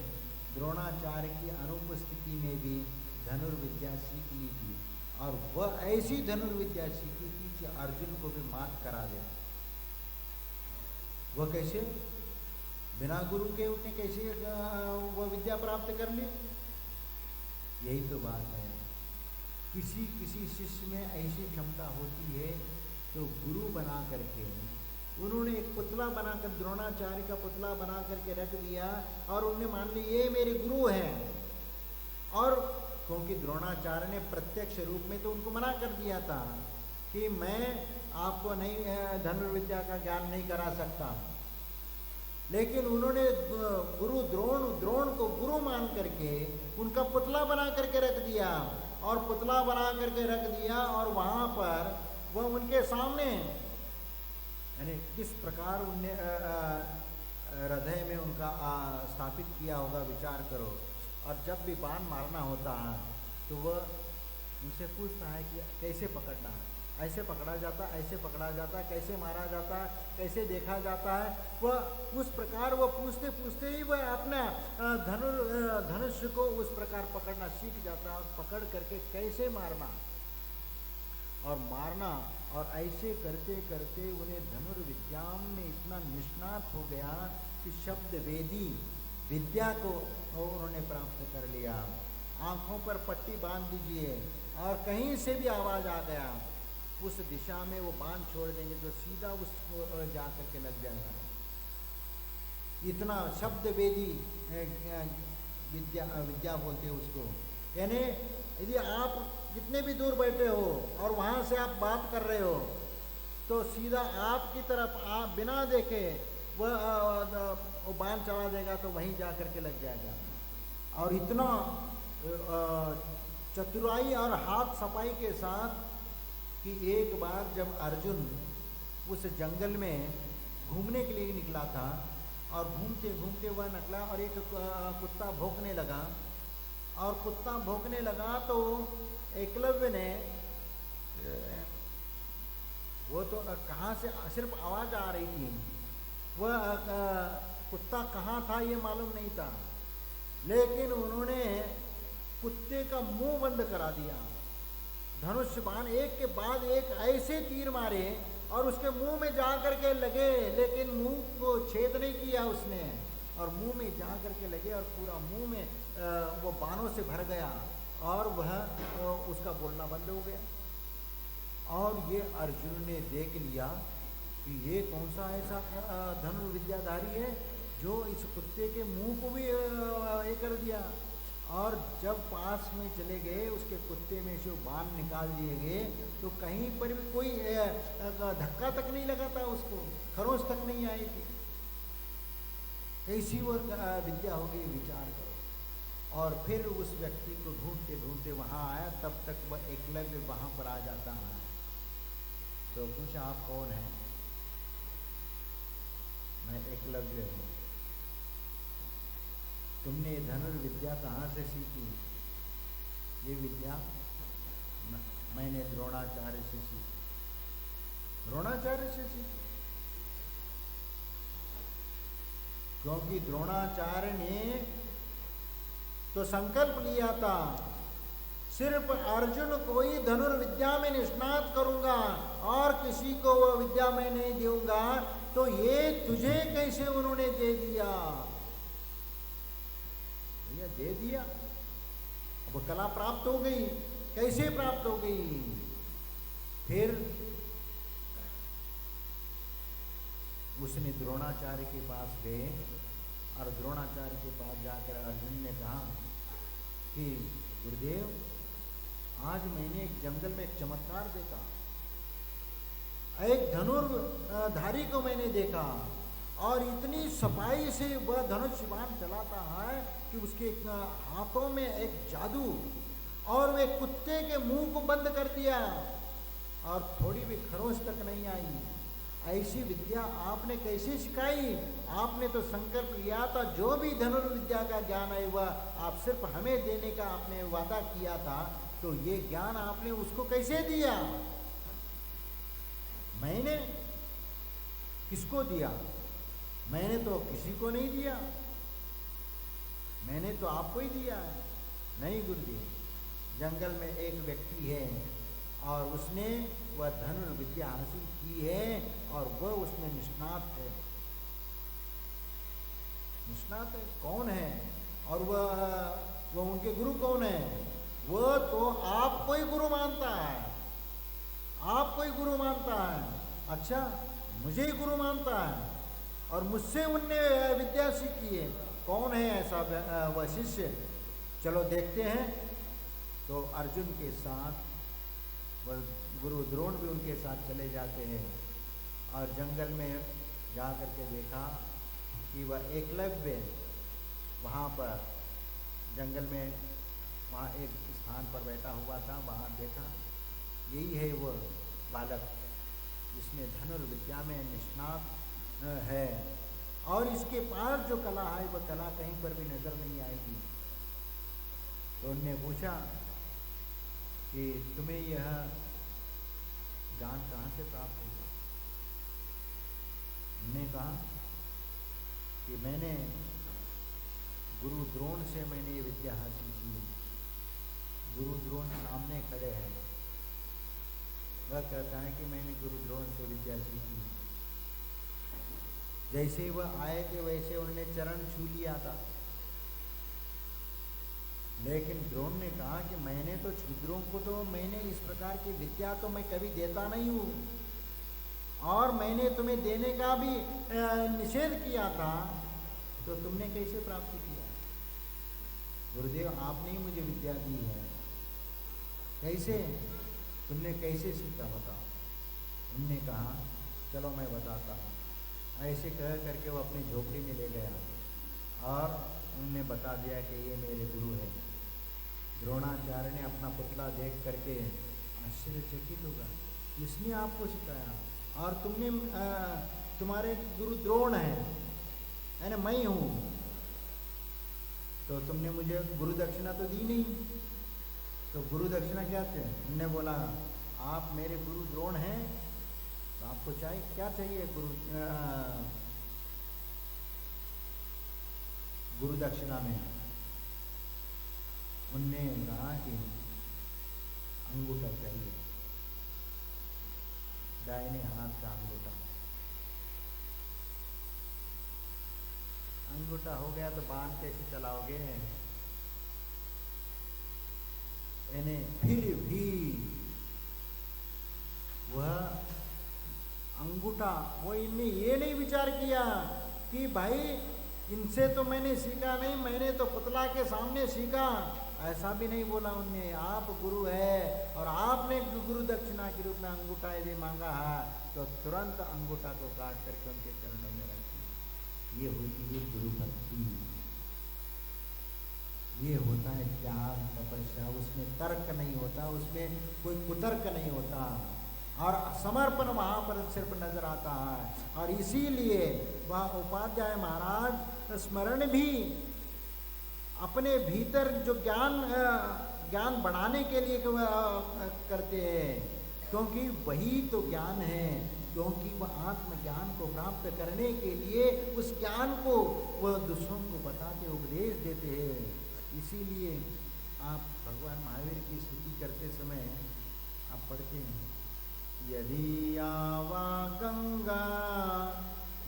A: द्रोणाचार्य की अनुपस्थिति में भी धनुर्विद्या सीख ली थी, और वह ऐसी धनुर्विद्या सीखी थी कि अर्जुन को भी मात करा दे। वह कैसे? बिना गुरु के उसने कैसे वह विद्या प्राप्त कर ली? यही तो बात है। किसी किसी शिष्य में ऐसी क्षमता होती है तो गुरु बना करके उन्होंने एक पुतला बनाकर, द्रोणाचार्य का पुतला बना करके रख दिया, और उन्हें मान ली ये मेरे गुरु हैं। और क्योंकि द्रोणाचार्य ने प्रत्यक्ष रूप में तो उनको मना कर दिया था कि मैं आपको नहीं धनुर्विद्या का ज्ञान नहीं करा सकता, लेकिन उन्होंने गुरु द्रोण को गुरु मान करके उनका पुतला बना करके रख दिया, और पुतला बना करके रख दिया, और वहाँ पर वह उनके सामने, यानी किस प्रकार उनने हृदय में उनका स्थापित किया होगा, विचार करो। और जब भी बाण मारना होता है तो वह उनसे पूछता है कि कैसे पकड़ना है, ऐसे पकड़ा जाता, ऐसे पकड़ा जाता, कैसे मारा जाता है, कैसे देखा जाता है। वह उस प्रकार वह पूछते पूछते ही वह अपना धनुष को उस प्रकार पकड़ना सीख जाता है, और पकड़ करके कैसे मारना और मारना, और ऐसे करते करते उन्हें धनुर्विद्या में इतना निष्णात हो गया कि शब्द वेदी विद्या को उन्होंने प्राप्त कर लिया। आँखों पर पट्टी बांध दीजिए, और कहीं से भी आवाज़ आ गया उस दिशा में वो बाण छोड़ देंगे तो सीधा उस जा करके लग जाएगा। इतना शब्द वेदी विद्या बोलते हैं उसको। यानी यदि आप जितने भी दूर बैठे हो और वहाँ से आप बात कर रहे हो तो सीधा आपकी तरफ आप बिना देखे वो बाण चला देगा तो वहीं जा करके लग जाएगा। और इतना चतुराई और हाथ सफाई के साथ कि एक बार जब अर्जुन उस जंगल में घूमने के लिए निकला था, और घूमते घूमते वह निकला और एक कुत्ता भौंकने लगा, और कुत्ता भौंकने लगा तो एकलव्य ने, वो तो कहाँ से सिर्फ आवाज़ आ रही थी, वह कुत्ता कहाँ था ये मालूम नहीं था, लेकिन उन्होंने कुत्ते का मुंह बंद करा दिया। धनुष बाण एक के बाद एक ऐसे तीर मारे और उसके मुंह में जा करके लगे, लेकिन मुंह को छेद नहीं किया उसने, और मुंह में जा करके लगे और पूरा मुंह में वो बाणों से भर गया, और वह उसका बोलना बंद हो गया। और ये अर्जुन ने देख लिया कि ये कौन सा ऐसा धनुर्विद्याधारी है जो इस कुत्ते के मुंह को भी ये कर दिया। और जब पास में चले गए उसके कुत्ते में से बाण निकाल दिए गए तो कहीं पर भी कोई धक्का तक नहीं लगा था, उसको खरोंच तक नहीं आई थी। कैसी वो विद्या होगी, विचार करो। और फिर उस व्यक्ति को ढूंढते ढूंढते वहाँ आया, तब तक वह एकलव्य वहाँ पर आ जाता है। तो पूछा आप कौन हैं? मैं एकलव्य हूँ। तुमने धनुर्विद्या कहाँ से सीखी? ये विद्या मैंने द्रोणाचार्य से सीखी। द्रोणाचार्य से सीखी क्योंकि द्रोणाचार्य ने तो संकल्प लिया था सिर्फ अर्जुन को ही धनुर्विद्या में निष्णात करूंगा और किसी को वह विद्या में नहीं दूंगा। तो ये तुझे कैसे उन्होंने दे दिया? भैया दे दिया, वो कला प्राप्त हो गई। कैसे प्राप्त हो गई? फिर उसने द्रोणाचार्य के पास गए और द्रोणाचार्य के पास जाकर अर्जुन ने कहा कि गुरुदेव, आज मैंने एक जंगल में एक चमत्कार देखा। एक धनुर्धारी को मैंने देखा और इतनी सफाई से वह धनुष बाण चलाता है कि उसके हाथों में एक जादू, और वे कुत्ते के मुंह को बंद कर दिया और थोड़ी भी खरोंच तक नहीं आई। ऐसी विद्या आपने कैसे सिखाई? आपने तो संकल्प लिया था जो भी धनुर्विद्या का ज्ञान है वह आप सिर्फ हमें देने का आपने वादा किया था, तो ये ज्ञान आपने उसको कैसे दिया? मैंने किसको दिया? मैंने तो किसी को नहीं दिया, मैंने तो आपको ही दिया है। नहीं गुरुदेव, जंगल में एक व्यक्ति है और उसने वह धनुर्विद्या हासिल की है और वह उसमें निष्णात है। निष्णात है? कौन है? और वह उनके गुरु कौन है? वह तो आपको ही गुरु मानता है, आपको ही गुरु मानता है। अच्छा, मुझे ही गुरु मानता है और मुझसे उनने विद्या सीखी है। कौन है ऐसा वह शिष्य? चलो देखते हैं। तो अर्जुन के साथ वह गुरु द्रोण भी उनके साथ चले जाते हैं और जंगल में जा कर के देखा कि वह एकलव्य वहाँ पर जंगल में वहाँ एक स्थान पर बैठा हुआ था। वहाँ देखा यही है वह बालक जिसमें धनुर्विद्या में निष्णात है और इसके पास जो कला है वह कला कहीं पर भी नजर नहीं आएगी। तो उनने पूछा कि तुम्हें यह ज्ञान कहाँ से प्राप्त हुआ? उन्होंने कहा कि मैंने गुरु द्रोण से मैंने ये विद्या हासिल की। गुरु द्रोण सामने खड़े हैं, वह कहता है कि मैंने गुरु द्रोण से विद्या सीखी। जैसे ही वह आए थे वैसे उन्होंने चरण छू लिया था, लेकिन द्रोण ने कहा कि मैंने तो छुद्रों को तो मैंने इस प्रकार की विद्या तो मैं कभी देता नहीं हूँ और मैंने तुम्हें देने का भी निषेध किया था, तो तुमने कैसे प्राप्त किया? गुरुदेव, आपने ही मुझे विद्या दी है। कैसे? तुमने कैसे सीखा बताओ? उनने कहा चलो मैं बताता हूँ। ऐसे कह करके वो अपनी झोपड़ी में ले गया और उनने बता दिया कि ये मेरे गुरु है। द्रोणाचार्य ने अपना पुतला देख करके आश्चर्यचकित होगा, इसने आपको सिखाया और तुमने तुम्हारे गुरु द्रोण है ना, मैं हूँ, तो तुमने मुझे गुरु दक्षिणा तो दी नहीं। तो गुरु दक्षिणा क्या थे? उन्होंने बोला आप मेरे गुरु द्रोण हैं तो आपको चाहिए क्या चाहिए? गुरु दक्षिणा में उनने कहा कि अंगूठा चाहिए, दाहिने हाथ का अंगूठा। अंगूठा हो गया तो बाण कैसे चलाओगे? फिर भी वह अंगूठा, वो इनने ये नहीं विचार किया कि भाई इनसे तो मैंने सीखा नहीं, मैंने तो पुतला के सामने सीखा। ऐसा भी नहीं बोला उनने। आप गुरु है और आपने गुरु दक्षिणा के रूप में अंगूठा यदि मांगा है तो तुरंत अंगूठा को काट करके उनके चरणों में रख दिया। ये होती है गुरु भक्ति, ये होता है त्याग, तपस्या। उसमें तर्क नहीं होता, उसमें कोई कुतर्क नहीं होता और समर्पण वहाँ पर सिर्फ नजर आता है। और इसीलिए वह उपाध्याय महाराज स्मरण भी अपने भीतर जो ज्ञान बढ़ाने के लिए करते हैं, क्योंकि वही तो ज्ञान है। क्योंकि वह आत्मज्ञान को प्राप्त करने के लिए उस ज्ञान को वह दूसरों को बताते, उपदेश देते हैं। इसीलिए आप भगवान महावीर की स्तुति करते समय आप पढ़ते हैं, यदि आवा गंगा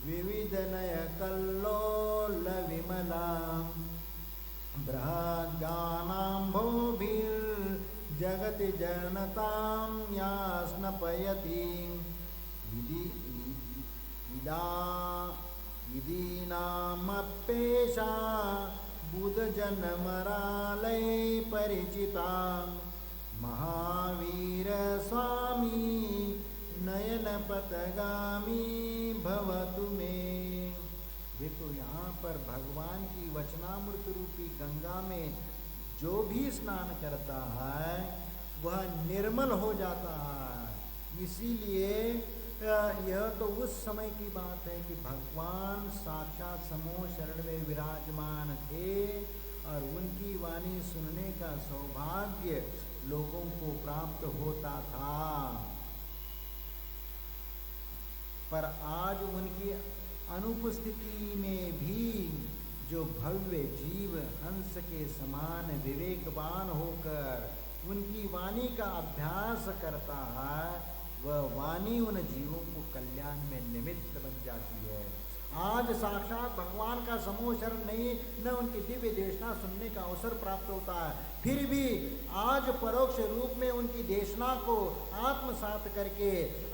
A: विविध नय कल्लोल विमला बृहज्ञानाम्भोभिर् जगति जनतां या स्नपयति विधीनामप्येषा बुध जन्मरालय परिचिता महावीर स्वामी नयन पथगामी भवतु मे। देखो यहाँ पर भगवान की वचनामृत रूपी गंगा में जो भी स्नान करता है वह निर्मल हो जाता है। इसीलिए यह तो उस समय की बात है कि भगवान साक्षात समूह शरण में विराजमान थे और उनकी वाणी सुनने का सौभाग्य लोगों को प्राप्त होता था। पर आज उनकी अनुपस्थिति में भी जो भव्य जीव हंस के समान विवेकवान होकर उनकी वाणी का अभ्यास करता है, वह वाणी उन जीवों को कल्याण में निमित्त बन जाती है। आज साक्षात भगवान का समूह शरण नहीं, न उनकी दिव्य देशना सुनने का अवसर प्राप्त होता है, फिर भी आज परोक्ष रूप में उनकी देशना को आत्मसात करके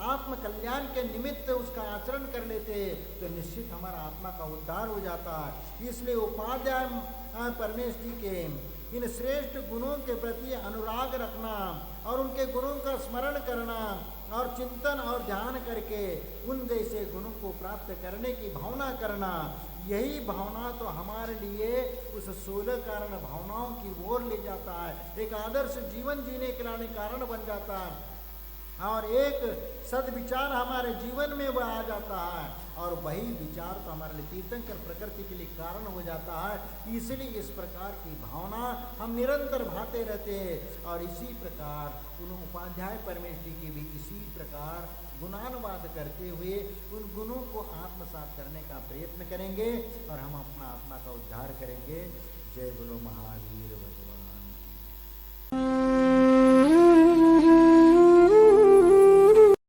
A: आत्म कल्याण के निमित्त उसका आचरण कर लेते तो निश्चित हमारा आत्मा का उद्धार हो जाता है। इसलिए उपाध्याय परमेश्वर जी के इन श्रेष्ठ गुणों के प्रति अनुराग रखना और उनके गुणों का स्मरण करना और चिंतन और ध्यान करके उन जैसे गुणों को प्राप्त करने की भावना करना, यही भावना तो हमारे लिए उस 16 कारण भावनाओं की ओर ले जाता है, एक आदर्श जीवन जीने के लिए कारण बन जाता है और एक सद्विचार हमारे जीवन में वह आ जाता है और वही विचार तो हमारे लिए तीर्थंकर प्रकृति के लिए कारण हो जाता है। इसलिए इस प्रकार की भावना हम निरंतर भाते रहते हैं और इसी प्रकार उन उपाध्याय परमेश्वरी के भी इसी प्रकार गुणानुवाद करते हुए उन गुणों को आत्मसात करने का प्रयत्न करेंगे और हम अपना आत्मा का उद्धार करेंगे। जय बोलो महावीर भगवान।